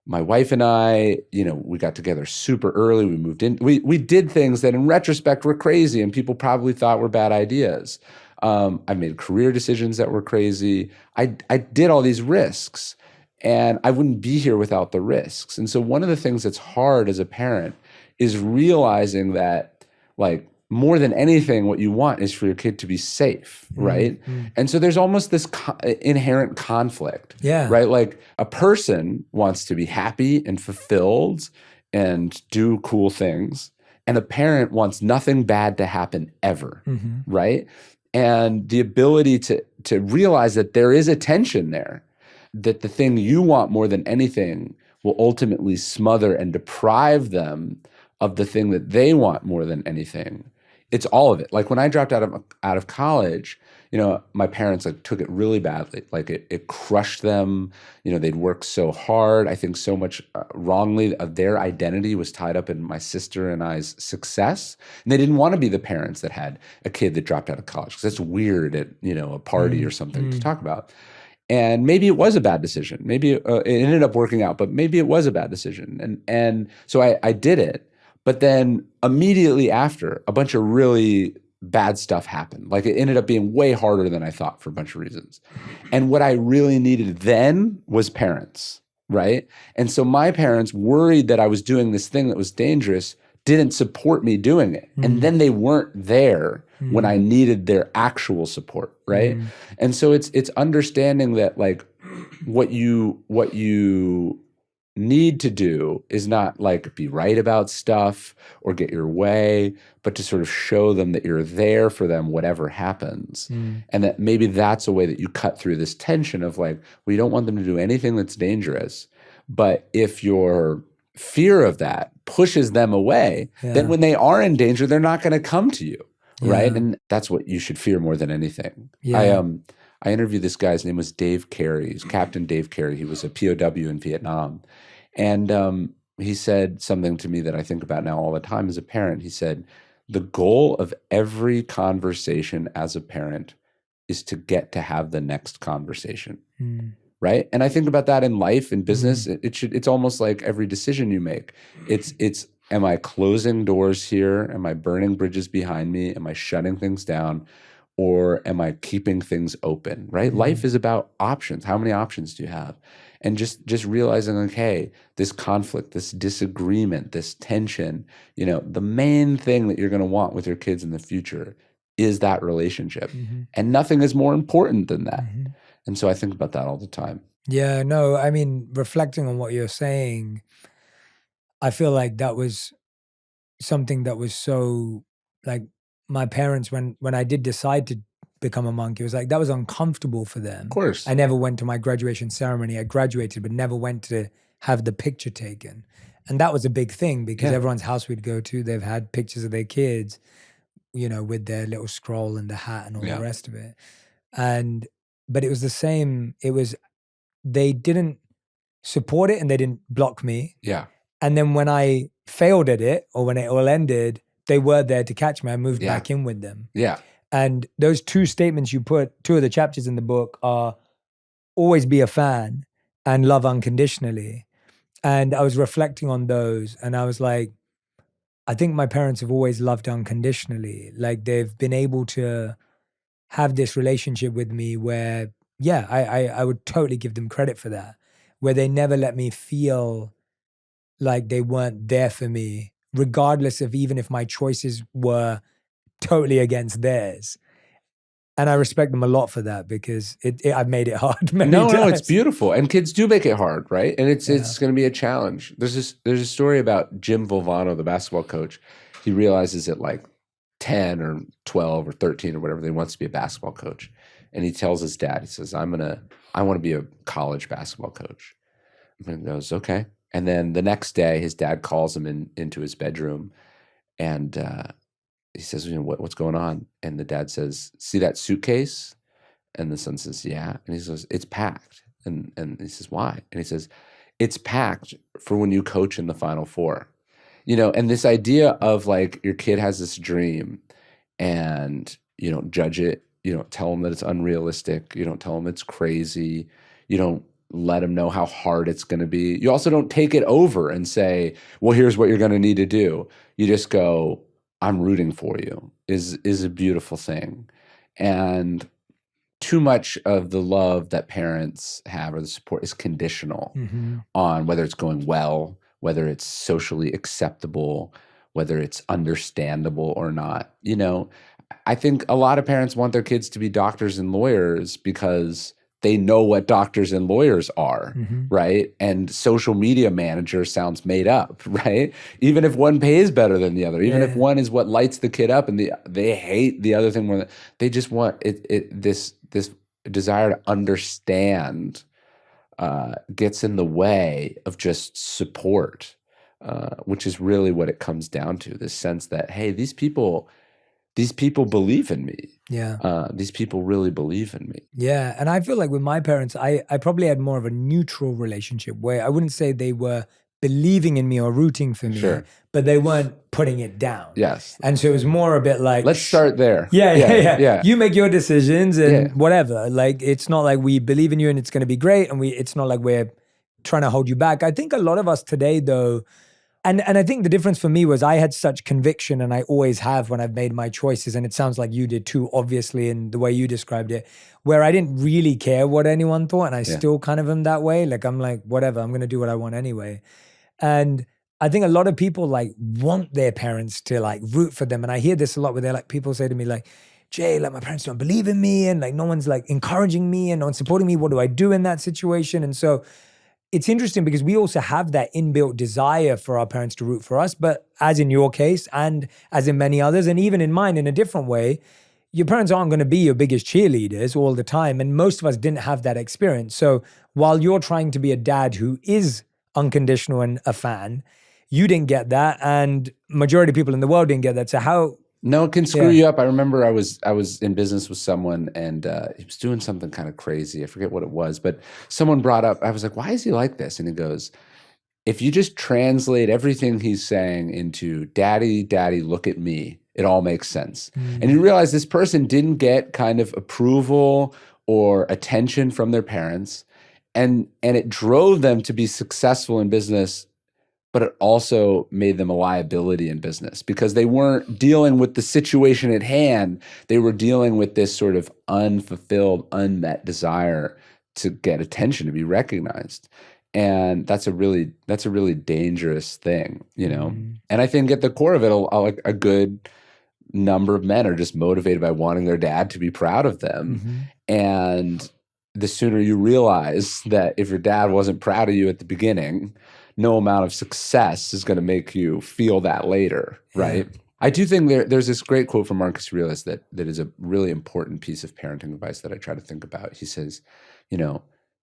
my wife and I, we got together super early. We moved in. We did things that in retrospect were crazy and people probably thought were bad ideas. I made career decisions that were crazy. I did all these risks and I wouldn't be here without the risks. And so one of the things that's hard as a parent is realizing that, like, more than anything, what you want is for your kid to be safe, right? And so there's almost this inherent conflict, right? Like a person wants to be happy and fulfilled and do cool things, and a parent wants nothing bad to happen ever, right? And the ability to realize that there is a tension there, that the thing you want more than anything will ultimately smother and deprive them of the thing that they want more than anything. It's all of it. Like when I dropped out of college, my parents took it really badly. Like it crushed them. They'd worked so hard. I think so much wrongly of their identity was tied up in my sister and I's success. And they didn't want to be the parents that had a kid that dropped out of college, because that's weird at a party or something to talk about. And maybe it was a bad decision. Maybe it ended up working out, but maybe it was a bad decision. And so I did it. But then immediately after, a bunch of really bad stuff happened. Like it ended up being way harder than I thought for a bunch of reasons. And what I really needed then was parents, right? And so my parents, worried that I was doing this thing that was dangerous, didn't support me doing it. And then they weren't there when I needed their actual support, right? And so it's understanding that, like, what you need to do is not like be right about stuff or get your way, but to sort of show them that you're there for them whatever happens. And that maybe that's a way that you cut through this tension of, like, well, you don't want them to do anything that's dangerous, but if your fear of that pushes them away, then when they are in danger, they're not going to come to you, right? And that's what you should fear more than anything. I interviewed this guy. His name was Dave Carey. He's Captain Dave Carey. He was a POW in Vietnam. And he said something to me that I think about now all the time as a parent. He said, the goal of every conversation as a parent is to get to have the next conversation, right? And I think about that in life, in business. It's almost like every decision you make. It's am I closing doors here? Am I burning bridges behind me? Am I shutting things down? Or am I keeping things open, right? Life is about options. How many options do you have? And just realizing, like, hey, this conflict, this disagreement, this tension, the main thing that you're going to want with your kids in the future is that relationship. And nothing is more important than that. And so I think about that all the time. Yeah, no, I mean, reflecting on what you're saying, I feel like that was something that was so, like, my parents, when I did decide to become a monk, it was like that was uncomfortable for them. Of course. I never went to my graduation ceremony. I graduated, but never went to have the picture taken. And that was a big thing because everyone's house we'd go to, they've had pictures of their kids, with their little scroll and the hat and all the rest of it. But it was the same. They didn't support it and they didn't block me. Yeah. And then when I failed at it, or when it all ended, they were there to catch me. I moved back in with them. Yeah. And those two statements you put, two of the chapters in the book are always be a fan and love unconditionally. And I was reflecting on those and I was like, I think my parents have always loved unconditionally. Like they've been able to have this relationship with me where, I would totally give them credit for that, where they never let me feel like they weren't there for me, regardless of even if my choices were totally against theirs. And I respect them a lot for that because I've made it hard many times. No, it's beautiful. And kids do make it hard, right? And it's going to be a challenge. There's a story about Jim Valvano, the basketball coach. He realizes at like 10 or 12 or 13 or whatever, that he wants to be a basketball coach. And he tells his dad, he says, I want to be a college basketball coach. And he goes, okay. And then the next day, his dad calls him into his bedroom, and he says, what's going on? And the dad says, see that suitcase? And the son says, yeah. And he says, it's packed. And he says, why? And he says, it's packed for when you coach in the Final Four. And this idea of like your kid has this dream and you don't judge it. You don't tell them that it's unrealistic. You don't tell them it's crazy. You don't let them know how hard it's going to be. You also don't take it over and say, well, here's what you're going to need to do. You just go, I'm rooting for you is a beautiful thing. And too much of the love that parents have or the support is conditional on whether it's going well, whether it's socially acceptable, whether it's understandable or not. I think a lot of parents want their kids to be doctors and lawyers because they know what doctors and lawyers are, right? And social media manager sounds made up, right? Even if one pays better than the other, even if one is what lights the kid up and they hate the other thing more than they just want this desire to understand gets in the way of just support, which is really what it comes down to, this sense that, hey, these people believe in me. Yeah. These people really believe in me. Yeah. And I feel like with my parents, I probably had more of a neutral relationship where I wouldn't say they were believing in me or rooting for me, Sure. but they weren't putting it down. Yes. And so it was more a bit like, Let's start there. Yeah. You make your decisions and Yeah. whatever. Like, it's not like we believe in you and it's going to be great. And it's not like we're trying to hold you back. I think a lot of us today, though, and I think the difference for me was I had such conviction, and I always have when I've made my choices, and it sounds like you did too, obviously, in the way you described it, where I didn't really care what anyone thought, and I still kind of am that way. Like, I'm like, whatever, I'm going to do what I want anyway. And I think a lot of people like want their parents to like root for them. And I hear this a lot where they're like, people say to me like, Jay, like my parents don't believe in me and like no one's like encouraging me and no one's supporting me. What do I do in that situation? And so it's interesting because we also have that inbuilt desire for our parents to root for us, but as in your case and as in many others, and even in mine in a different way, your parents aren't going to be your biggest cheerleaders all the time. And most of us didn't have that experience. So while you're trying to be a dad who is unconditional and a fan, you didn't get that. And majority of people in the world didn't get that. So how... No, it can screw you up. I remember I was in business with someone and he was doing something kind of crazy. I forget what it was, but someone brought up, I was like, why is he like this? And he goes, if you just translate everything he's saying into daddy, look at me, it all makes sense. And you realize this person didn't get kind of approval or attention from their parents. And it drove them to be successful in business, but it also made them a liability in business because they weren't dealing with the situation at hand. They were dealing with this sort of unfulfilled, unmet desire to get attention, to be recognized. And that's a really dangerous thing, And I think at the core of it, a good number of men are just motivated by wanting their dad to be proud of them. And the sooner you realize that if your dad wasn't proud of you at the beginning, no amount of success is going to make you feel that later, right? Yeah. I do think there's this great quote from Marcus Aurelius that is a really important piece of parenting advice that I try to think about. He says,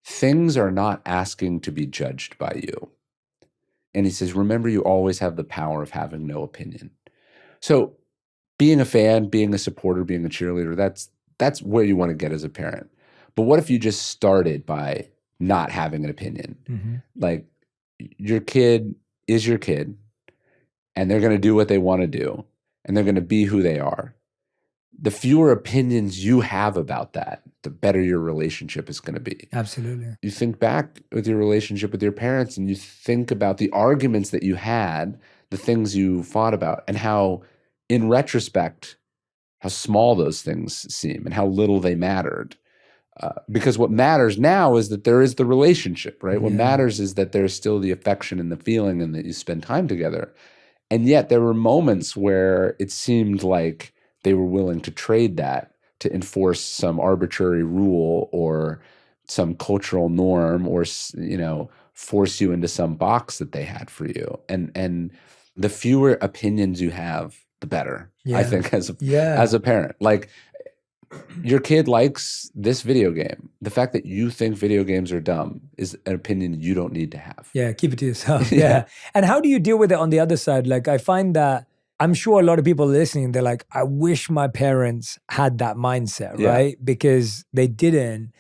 things are not asking to be judged by you. And he says, remember, you always have the power of having no opinion. So being a fan, being a supporter, being a cheerleader, that's where you want to get as a parent. But what if you just started by not having an opinion? Like, your kid is your kid, and they're going to do what they want to do, and they're going to be who they are. The fewer opinions you have about that, the better your relationship is going to be. Absolutely. You think back with your relationship with your parents, and you think about the arguments that you had, the things you fought about, and how, in retrospect, how small those things seem and how little they mattered. Because what matters now is that there is the relationship, right? What matters is that there's still the affection and the feeling and that you spend time together. And yet there were moments where it seemed like they were willing to trade that to enforce some arbitrary rule or some cultural norm or, force you into some box that they had for you. And the fewer opinions you have, the better, I think, as a parent. Like, your kid likes this video game. The fact that you think video games are dumb is an opinion you don't need to have. Yeah, keep it to yourself. Yeah. And how do you deal with it on the other side? Like, I find that I'm sure a lot of people listening, they're like, I wish my parents had that mindset, Yeah. right? Because they didn't.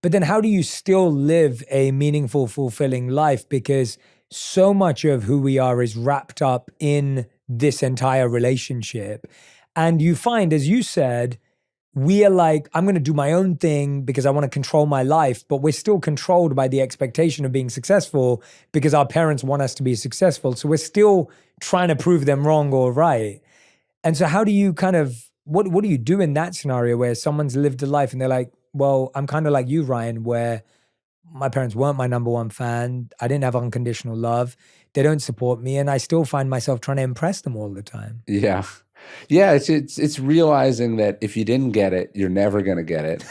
But then how do you still live a meaningful, fulfilling life? Because so much of who we are is wrapped up in this entire relationship. And you find, as you said, we are like, I'm going to do my own thing because I want to control my life, but we're still controlled by the expectation of being successful because our parents want us to be successful. So we're still trying to prove them wrong or right. And so how do you kind of, what do you do in that scenario where someone's lived a life and they're like, well, I'm kind of like you, Ryan, where my parents weren't my number one fan. I didn't have unconditional love. They don't support me. And I still find myself trying to impress them all the time. Yeah. Yeah, it's realizing that if you didn't get it, you're never going to get it,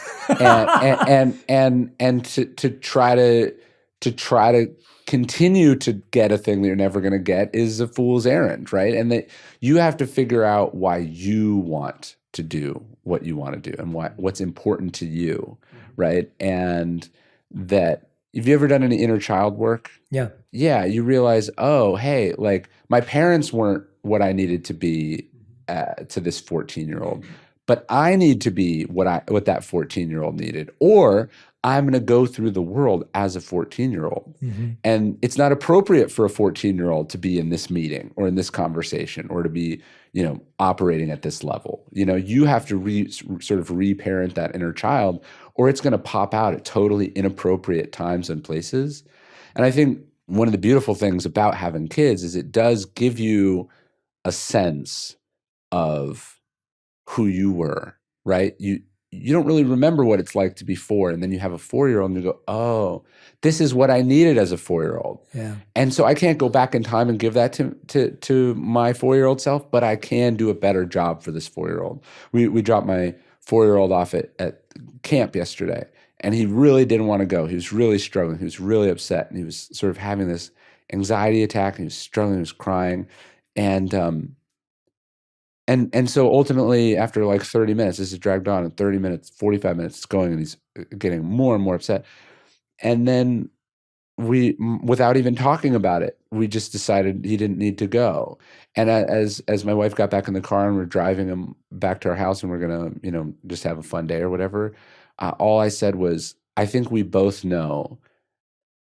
and to try to continue to get a thing that you're never going to get is a fool's errand, right? And that you have to figure out why you want to do what you want to do and what's important to you, right? And that, have you ever done any inner child work? Yeah. Yeah, you realize, oh, hey, like my parents weren't what I needed to be to this 14-year-old, but I need to be what that 14-year-old needed, or I'm going to go through the world as a 14-year-old. Mm-hmm. And it's not appropriate for a 14-year-old to be in this meeting or in this conversation or to be, operating at this level. You have to sort of reparent that inner child, or it's going to pop out at totally inappropriate times and places. And I think one of the beautiful things about having kids is it does give you a sense of who you were, right? You don't really remember what it's like to be 4, and then you have a 4-year-old and you go, oh, this is what I needed as a 4-year-old. Yeah. And so I can't go back in time and give that to my 4-year-old self, but I can do a better job for this 4-year-old. We dropped my 4-year-old off at camp yesterday, and he really didn't want to go. He was really struggling. He was really upset, and he was sort of having this anxiety attack, and he was struggling, he was crying. And so ultimately, after like 30 minutes, this is dragged on, and 30 minutes, 45 minutes, it's going, and he's getting more and more upset. And then without even talking about it, we just decided he didn't need to go. And as my wife got back in the car and we're driving him back to our house and we're going to, just have a fun day or whatever, all I said was, I think we both know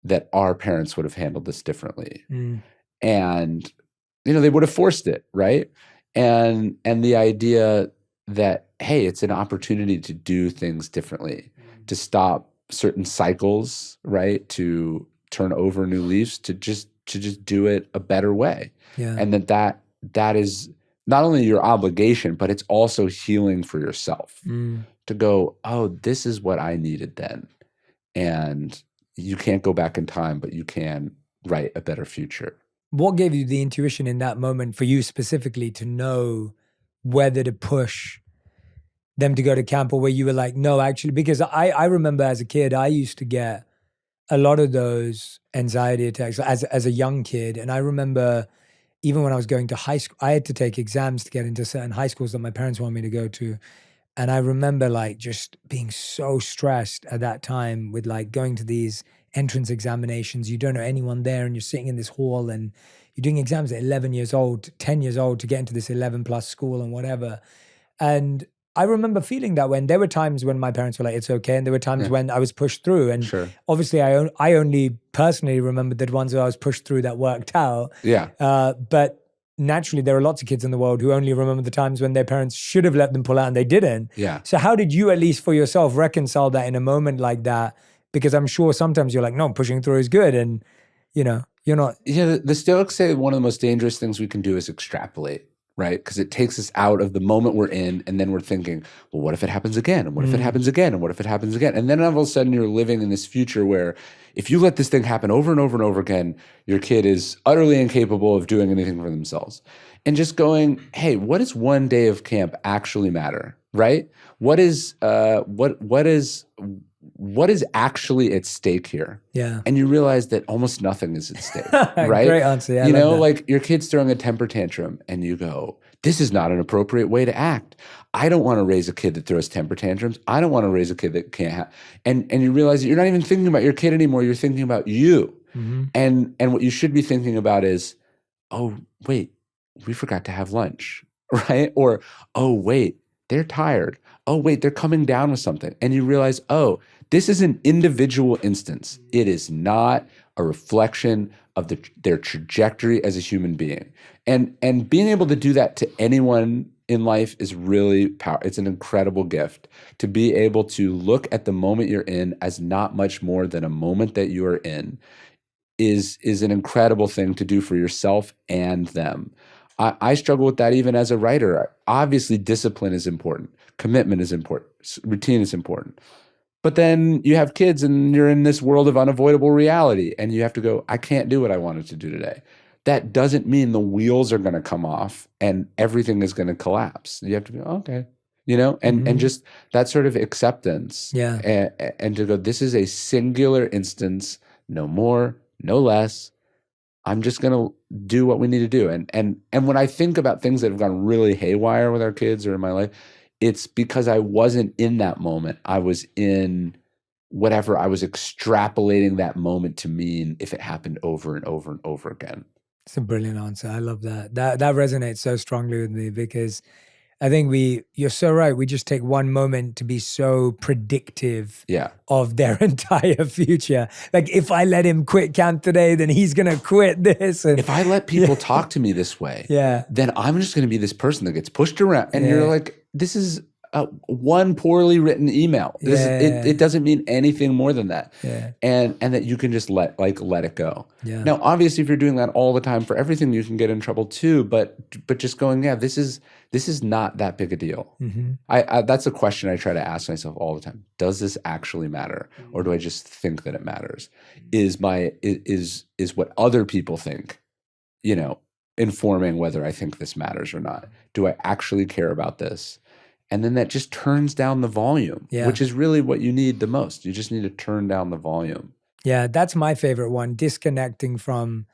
that our parents would have handled this differently. Mm. And, they would have forced it, right? And the idea that, hey, it's an opportunity to do things differently, to stop certain cycles, right? To turn over new leaves, to just do it a better way. Yeah. And that is not only your obligation, but it's also healing for yourself. To go, oh, this is what I needed then. And you can't go back in time, but you can write a better future. What gave you the intuition in that moment for you specifically to know whether to push them to go to camp, or where you were like, no, actually, because I remember as a kid, I used to get a lot of those anxiety attacks as a young kid. And I remember even when I was going to high school, I had to take exams to get into certain high schools that my parents wanted me to go to. And I remember like just being so stressed at that time with like going to these entrance examinations. You don't know anyone there, and you're sitting in this hall and you're doing exams at 11 years old, 10 years old to get into this 11 plus school and whatever. And I remember feeling that when there were times when my parents were like, it's okay. And there were times when I was pushed through. And obviously I only personally remembered the ones that I was pushed through that worked out. Yeah. But naturally, there are lots of kids in the world who only remember the times when their parents should have let them pull out and they didn't. Yeah. So how did you, at least for yourself, reconcile that in a moment like that? Because I'm sure sometimes you're like, no, pushing through is good. And, you're not. Yeah, the Stoics say one of the most dangerous things we can do is extrapolate, right? Because it takes us out of the moment we're in, and then we're thinking, well, what if it happens again? And what if it happens again? And what if it happens again? And then all of a sudden you're living in this future where if you let this thing happen over and over and over again, your kid is utterly incapable of doing anything for themselves. And just going, hey, what does one day of camp actually matter, right? What is actually at stake here? Yeah. And you realize that almost nothing is at stake, right? Great answer. Yeah, like your kid's throwing a temper tantrum and you go, this is not an appropriate way to act. I don't want to raise a kid that throws temper tantrums. I don't want to raise a kid that can't have, and you realize that you're not even thinking about your kid anymore. You're thinking about you. Mm-hmm. And what you should be thinking about is, oh, wait, we forgot to have lunch, right? Or, oh, wait, they're tired. Oh, wait, they're coming down with something. And you realize, oh, this is an individual instance. It is not a reflection of their trajectory as a human being. And being able to do that to anyone in life is really powerful. It's an incredible gift to be able to look at the moment you're in as not much more than a moment that you are in is an incredible thing to do for yourself and them. I struggle with that even as a writer. Obviously, discipline is important. Commitment is important. Routine is important. But then you have kids and you're in this world of unavoidable reality and you have to go, I can't do what I wanted to do today. That doesn't mean the wheels are going to come off and everything is going to collapse. You have to go, okay, and just that sort of acceptance. Yeah. And to go, this is a singular instance, no more, no less. I'm just going to do what we need to do. And when I think about things that have gone really haywire with our kids or in my life, it's because I wasn't in that moment. I was in whatever I was extrapolating that moment to mean if it happened over and over and over again. It's a brilliant answer. I love that. That resonates so strongly with me because I think you're so right. We just take one moment to be so predictive of their entire future. Like if I let him quit camp today, then he's going to quit this. And if I let people talk to me this way, then I'm just going to be this person that gets pushed around. And you're like, this is one poorly written email. It doesn't mean anything more than that. And that you can just let it go. Now, obviously, if you're doing that all the time for everything, you can get in trouble too. But just going, this is not that big a deal. I that's a question I try to ask myself all the time. Does this actually matter, or do I just think that it matters? Is what other people think, informing whether I think this matters or not? Do I actually care about this? And then that just turns down the volume, which is really what you need the most. You just need to turn down the volume. Yeah, that's my favorite one. Disconnecting from,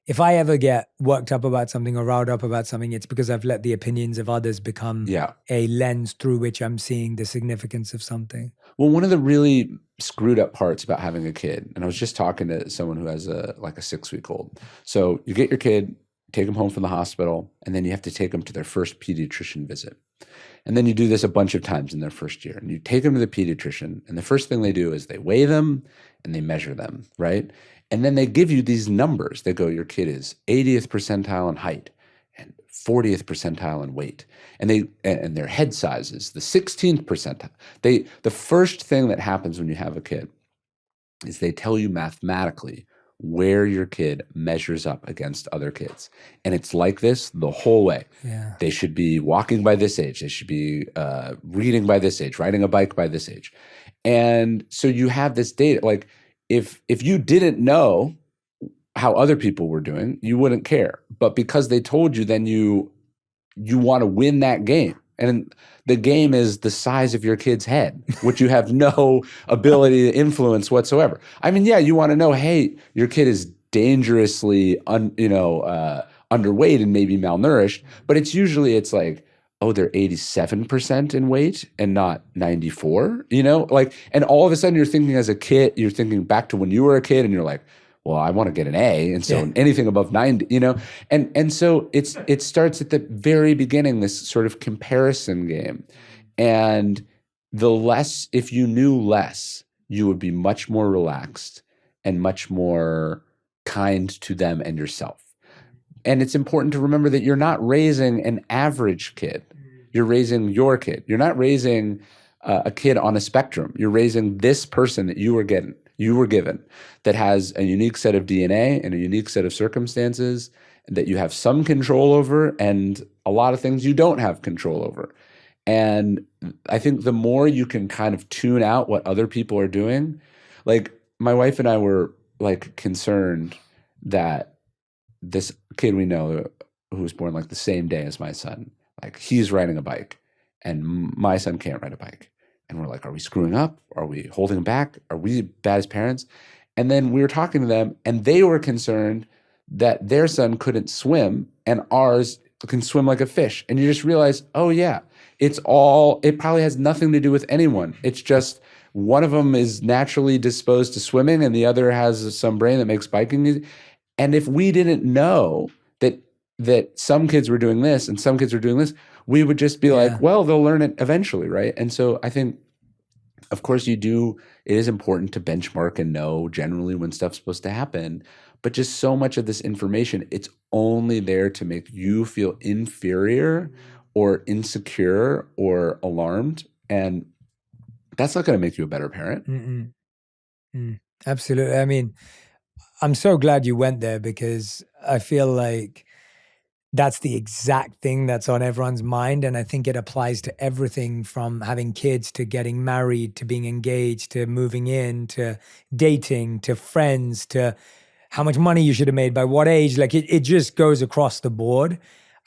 if I ever get worked up about something or riled up about something, it's because I've let the opinions of others become a lens through which I'm seeing the significance of something. Well, one of the really screwed up parts about having a kid, and I was just talking to someone who has a 6-week-old. So you get your kid, take them home from the hospital, and then you have to take them to their first pediatrician visit. And then you do this a bunch of times in their first year. And you take them to the pediatrician, and the first thing they do is they weigh them and they measure them, right? And then they give you these numbers. They go, your kid is 80th percentile in height and 40th percentile in weight. And their head size is the 16th percentile. The first thing that happens when you have a kid is they tell you mathematically where your kid measures up against other kids. And it's like this the whole way. They should be walking by this age. They should be reading by this age, riding a bike by this age. And so you have this data. Like if you didn't know how other people were doing, you wouldn't care. But because they told you, then you want to win that game. And the game is the size of your kid's head, which you have no ability to influence whatsoever. I mean, you want to know, hey, your kid is dangerously underweight and maybe malnourished, but it's like, oh, they're 87% in weight and not 94, and all of a sudden you're thinking as a kid, you're thinking back to when you were a kid and you're like, well, I want to get an A, and so anything above 90, and so it starts at the very beginning, this sort of comparison game, and if you knew less, you would be much more relaxed and much more kind to them and yourself. And it's important to remember that you're not raising an average kid; you're raising your kid. You're not raising a kid on a spectrum. You're raising this person that you were given that has a unique set of DNA and a unique set of circumstances that you have some control over and a lot of things you don't have control over. And I think the more you can kind of tune out what other people are doing, like my wife and I were like concerned that this kid we know who was born like the same day as my son, like he's riding a bike and my son can't ride a bike. And we're like, are we screwing up? Are we holding back? Are we bad as parents? And then we were talking to them and they were concerned that their son couldn't swim and ours can swim like a fish. And you just realize, oh yeah, it probably has nothing to do with anyone. It's just one of them is naturally disposed to swimming and the other has some brain that makes biking easy. And if we didn't know that that some kids were doing this and some kids were doing this, we would just be like, well, they'll learn it eventually, right? And so I think, of course, it is important to benchmark and know generally when stuff's supposed to happen. But just so much of this information, it's only there to make you feel inferior or insecure or alarmed. And that's not going to make you a better parent. Absolutely. I mean, I'm so glad you went there because I feel like that's the exact thing that's on everyone's mind. And I think it applies to everything from having kids to getting married to being engaged to moving in to dating to friends to how much money you should have made by what age. Like it just goes across the board.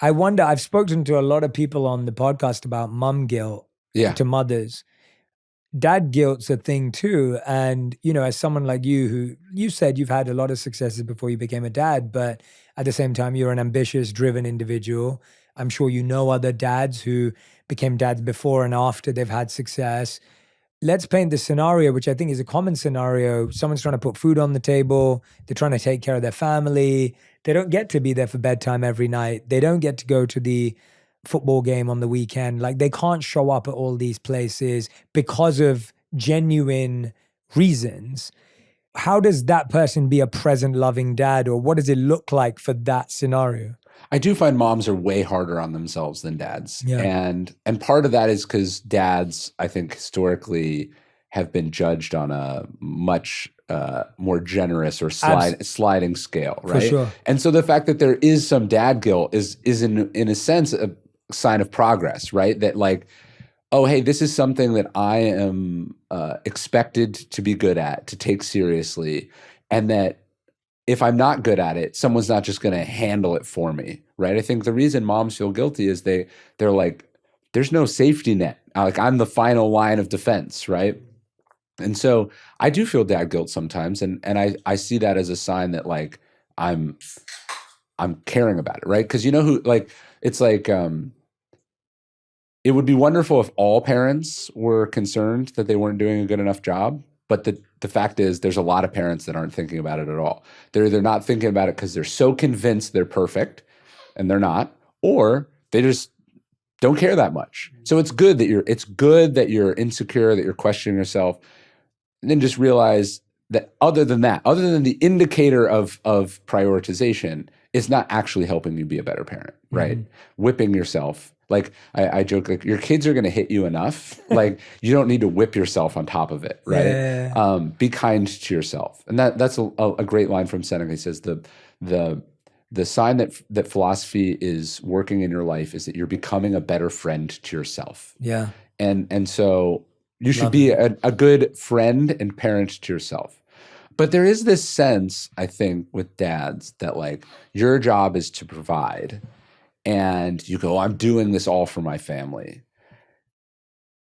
I wonder, I've spoken to a lot of people on the podcast about mum guilt to mothers. Dad guilt's a thing too. And, as someone like you who you said you've had a lot of successes before you became a dad, but at the same time, you're an ambitious, driven individual. I'm sure you know other dads who became dads before and after they've had success. Let's paint the scenario, which I think is a common scenario. Someone's trying to put food on the table. They're trying to take care of their family. They don't get to be there for bedtime every night. They don't get to go to the football game on the weekend. Like they can't show up at all these places because of genuine reasons. How does that person be a present, loving dad, or what does it look like for that scenario? I do find moms are way harder on themselves than dads. Yeah. And part of that is because dads, I think, historically have been judged on a much more generous or sliding scale, right? For sure. And so the fact that there is some dad guilt is in a sense a sign of progress, right? That like, oh, hey, this is something that I am expected to be good at, to take seriously, and that if I'm not good at it, someone's not just going to handle it for me, right? I think the reason moms feel guilty is they're like, there's no safety net. Like I'm the final line of defense, right? And so I do feel dad guilt sometimes, and I see that as a sign that like I'm caring about it, right? Because it's like it would be wonderful if all parents were concerned that they weren't doing a good enough job. But the fact is there's a lot of parents that aren't thinking about it at all. They're either not thinking about it because they're so convinced they're perfect and they're not, or they just don't care that much. So it's good that you're insecure, that you're questioning yourself, and then just realize that other than the indicator of prioritization, it's not actually helping you be a better parent, right? Whipping yourself. Like I joke, like your kids are going to hit you enough. Like you don't need to whip yourself on top of it, right? Yeah. Be kind to yourself, and that's a great line from Seneca. He says the sign that philosophy is working in your life is that you're becoming a better friend to yourself. Yeah, and so you should be a good friend and parent to yourself. But there is this sense, I think, with dads that like your job is to provide. And you go, I'm doing this all for my family.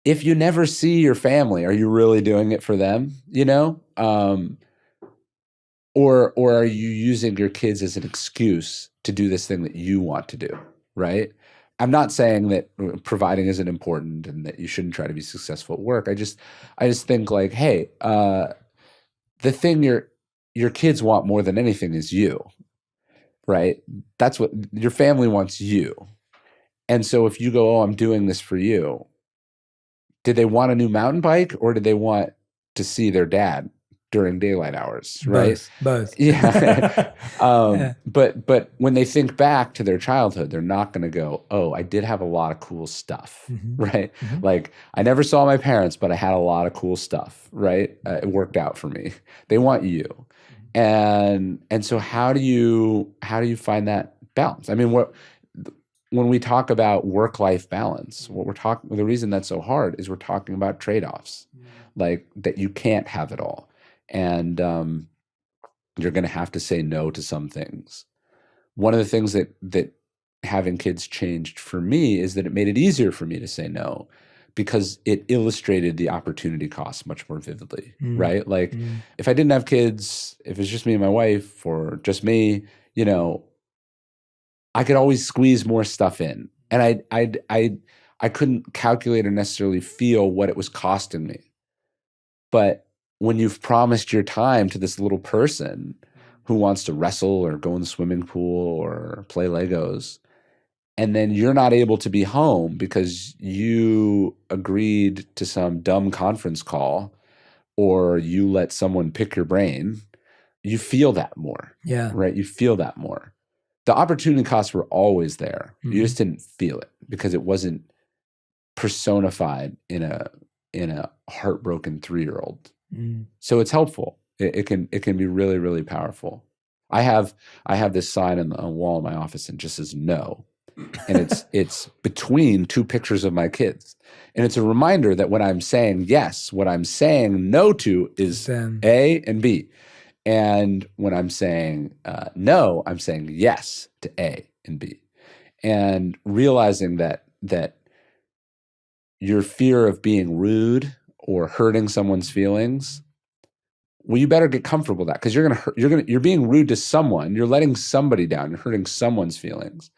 If you never see your family, are you really doing it for them? Or are you using your kids as an excuse to do this thing that you want to do, right? I'm not saying that providing isn't important and that you shouldn't try to be successful at work. I just think like, hey, the thing your kids want more than anything is you. Right? That's what your family wants, you. And so if you go, oh, I'm doing this for you, did they want a new mountain bike or did they want to see their dad during daylight hours? Right? Both. Yeah. Yeah. But when they think back to their childhood, they're not going to go, oh, I did have a lot of cool stuff, right? Like I never saw my parents, but I had a lot of cool stuff, right? It worked out for me. They want you. And so how do you find that balance? I mean, when we talk about work-life balance, the reason that's so hard is we're talking about trade-offs, like that you can't have it all. And you're going to have to say no to some things. One of the things that having kids changed for me is that it made it easier for me to say no, because it illustrated the opportunity cost much more vividly, right? Like if I didn't have kids, if it's just me and my wife or just me, I could always squeeze more stuff in. And I couldn't calculate or necessarily feel what it was costing me. But when you've promised your time to this little person, who wants to wrestle or go in the swimming pool or play Legos. And then you're not able to be home because you agreed to some dumb conference call or you let someone pick your brain. You feel that more, Yeah. right? You feel that more. The opportunity costs were always there. You just didn't feel it because it wasn't personified in a heartbroken 3-year-old. So it's helpful. It can be really, really powerful. I have this sign on the wall in my office and it just says no. And it's between two pictures of my kids. And it's a reminder that when I'm saying yes, what I'm saying no to is A and B. And when I'm saying no, I'm saying yes to A and B. And realizing that your fear of being rude or hurting someone's feelings, well, you better get comfortable with that because you're being rude to someone. You're letting somebody down. You're hurting someone's feelings.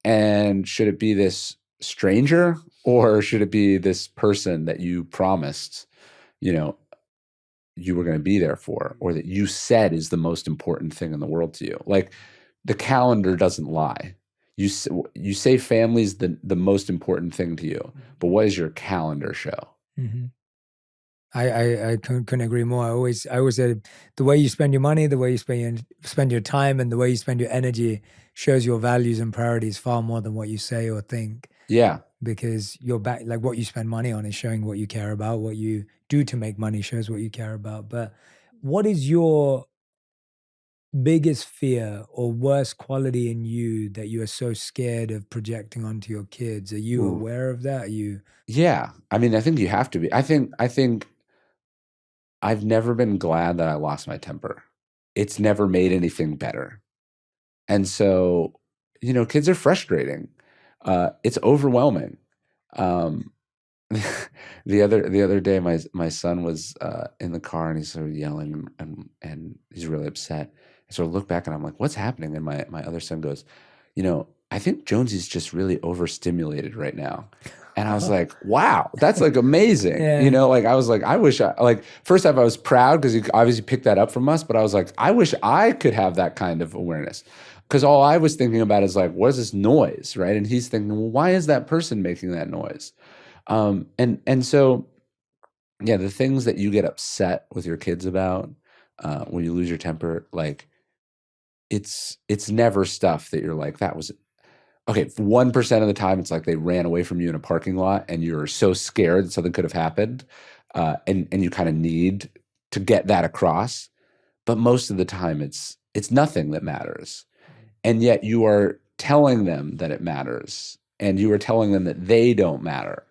And should it be this stranger or should it be this person that you promised, you were going to be there for, or that you said is the most important thing in the world to you? Like the calendar doesn't lie. You say family's the most important thing to you, but what does your calendar show? I couldn't agree more. I always said the way you spend your money, the way you spend your time, and the way you spend your energy shows your values and priorities far more than what you say or think. Yeah. Because like what you spend money on is showing what you care about. What you do to make money shows what you care about. But what is your biggest fear or worst quality in you that you are so scared of projecting onto your kids? Are you aware of that? Yeah. I mean, I think you have to be. I think I've never been glad that I lost my temper. It's never made anything better. And so, kids are frustrating. It's overwhelming. The other day, my son was in the car and he's sort of yelling and he's really upset. I sort of look back and I'm like, what's happening? And my other son goes, I think Jonesy's just really overstimulated right now. And I was like, wow, that's like amazing. Yeah. I was like, I wish first off, I was proud because he obviously picked that up from us, but I was like, I wish I could have that kind of awareness. Because all I was thinking about is like, what is this noise, right? And he's thinking, well, why is that person making that noise? And so, yeah, the things that you get upset with your kids about when you lose your temper, like it's never stuff that you're like, that was okay. 1% of the time, it's like they ran away from you in a parking lot, and you're so scared that something could have happened, and you kind of need to get that across. But most of the time, it's nothing that matters. And yet you are telling them that it matters, and you are telling them that they don't matter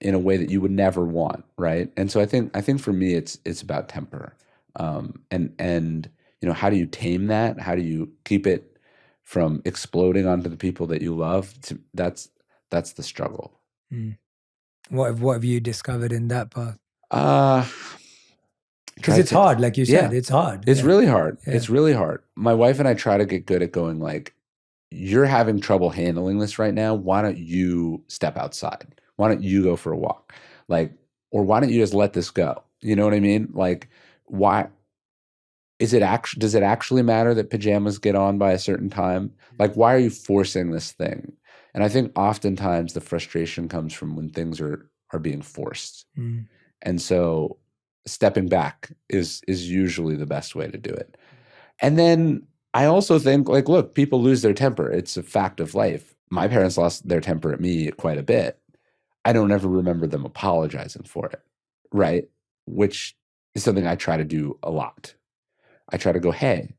in a way that you would never want, right? And so I think for me it's about temper, and how do you tame that? How do you keep it from exploding onto the people that you love? That's the struggle. What have you discovered in that path? Because it's hard, like you said, it's hard. It's really hard. Yeah. It's really hard. My wife and I try to get good at going like, you're having trouble handling this right now. Why don't you step outside? Why don't you go for a walk? Or why don't you just let this go? You know what I mean? Like, why does it actually matter that pajamas get on by a certain time? Like, why are you forcing this thing? And I think oftentimes the frustration comes from when things are being forced. And so stepping back is usually the best way to do it. And then I also think, like, look, people lose their temper. It's a fact of life. My parents lost their temper at me quite a bit. I don't ever remember them apologizing for it, right? Which is something I try to do a lot. I try to go, hey,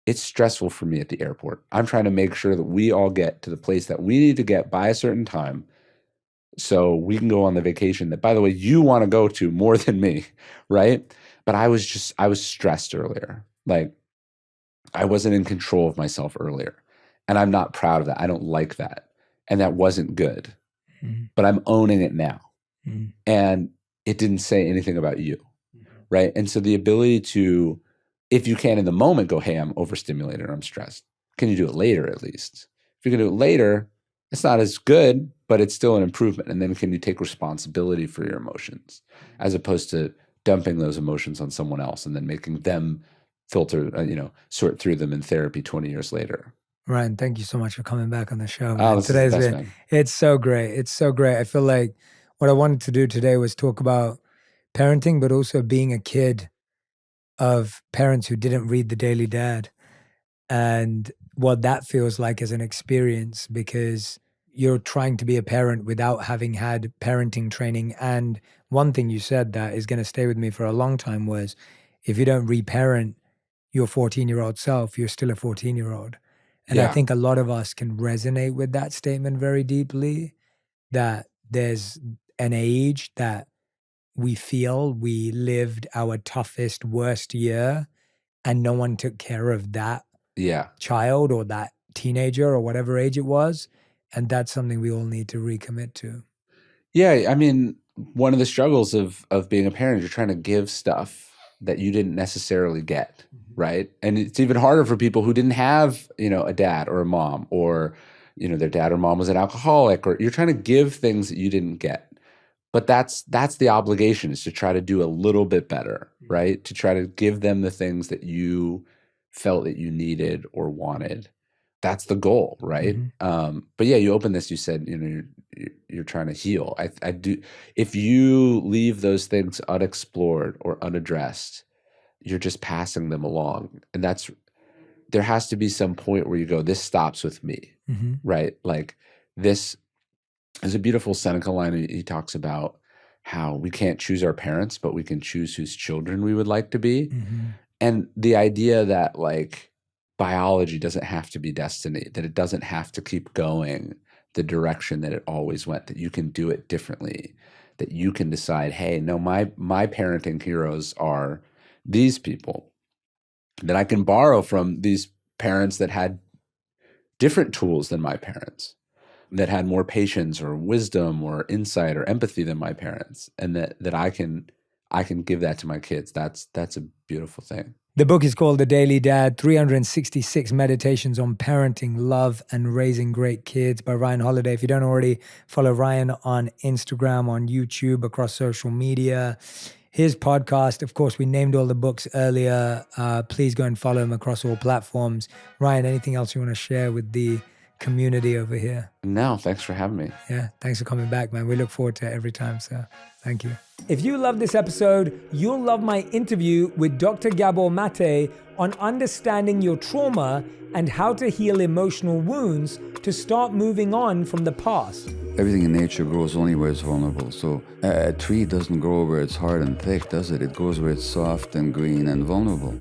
it's stressful for me at the airport. I'm trying to make sure that we all get to the place that we need to get by a certain time so we can go on the vacation that, by the way, you want to go to more than me, right? But I was stressed earlier. Like, I wasn't in control of myself earlier. And I'm not proud of that. I don't like that. And that wasn't good. But I'm owning it now. And it didn't say anything about you, right? And so the ability to, if you can in the moment, go, hey, I'm overstimulated or I'm stressed. Can you do it later at least? If you can do it later, it's not as good, but it's still an improvement. And then can you take responsibility for your emotions as opposed to dumping those emotions on someone else and then making them filter, sort through them in therapy 20 years later. Ryan, thank you so much for coming back on the show, man. Oh, this is the best, man. It's so great. It's so great. I feel like what I wanted to do today was talk about parenting, but also being a kid of parents who didn't read the Daily Dad and what that feels like as an experience, because you're trying to be a parent without having had parenting training. And one thing you said that is going to stay with me for a long time was, if you don't reparent your 14-year-old self, you're still a 14-year-old. And I Yeah. think a lot of us can resonate with that statement very deeply, that there's an age that we feel we lived our toughest, worst year, and no one took care of that Yeah. child or that teenager or whatever age it was. And that's something we all need to recommit to. Yeah. I mean, one of the struggles of being a parent, you're trying to give stuff that you didn't necessarily get, right? And it's even harder for people who didn't have, a dad or a mom, or, their dad or mom was an alcoholic, or you're trying to give things that you didn't get. But that's the obligation, is to try to do a little bit better, right? To try to give them the things that you felt that you needed or wanted. That's the goal, right? But yeah, you opened this, you said, you're trying to heal. I do. If you leave those things unexplored or unaddressed, you're just passing them along. And there has to be some point where you go, this stops with me, right? Like this is a beautiful Seneca line. He talks about how we can't choose our parents, but we can choose whose children we would like to be. And the idea that like biology doesn't have to be destiny, that it doesn't have to keep going the direction that it always went, that you can do it differently, that you can decide, hey, no, my parenting heroes are these people, that I can borrow from these parents that had different tools than my parents, that had more patience or wisdom or insight or empathy than my parents, and that I can give that to my kids. That's a beautiful thing. The book is called The Daily Dad, 366 Meditations on Parenting, Love, and Raising Great Kids by Ryan Holiday. If you don't already follow Ryan on Instagram, on YouTube, across social media, his podcast, of course, we named all the books earlier. Please go and follow him across all platforms. Ryan, anything else you want to share with the community over here? No, thanks for having me. Yeah, thanks for coming back, man. We look forward to it every time, so thank you. If you love this episode, you'll love my interview with Dr. Gabor Mate on understanding your trauma and how to heal emotional wounds to start moving on from the past. Everything in nature grows only where it's vulnerable. So a tree doesn't grow where it's hard and thick, does it? It grows where it's soft and green and vulnerable.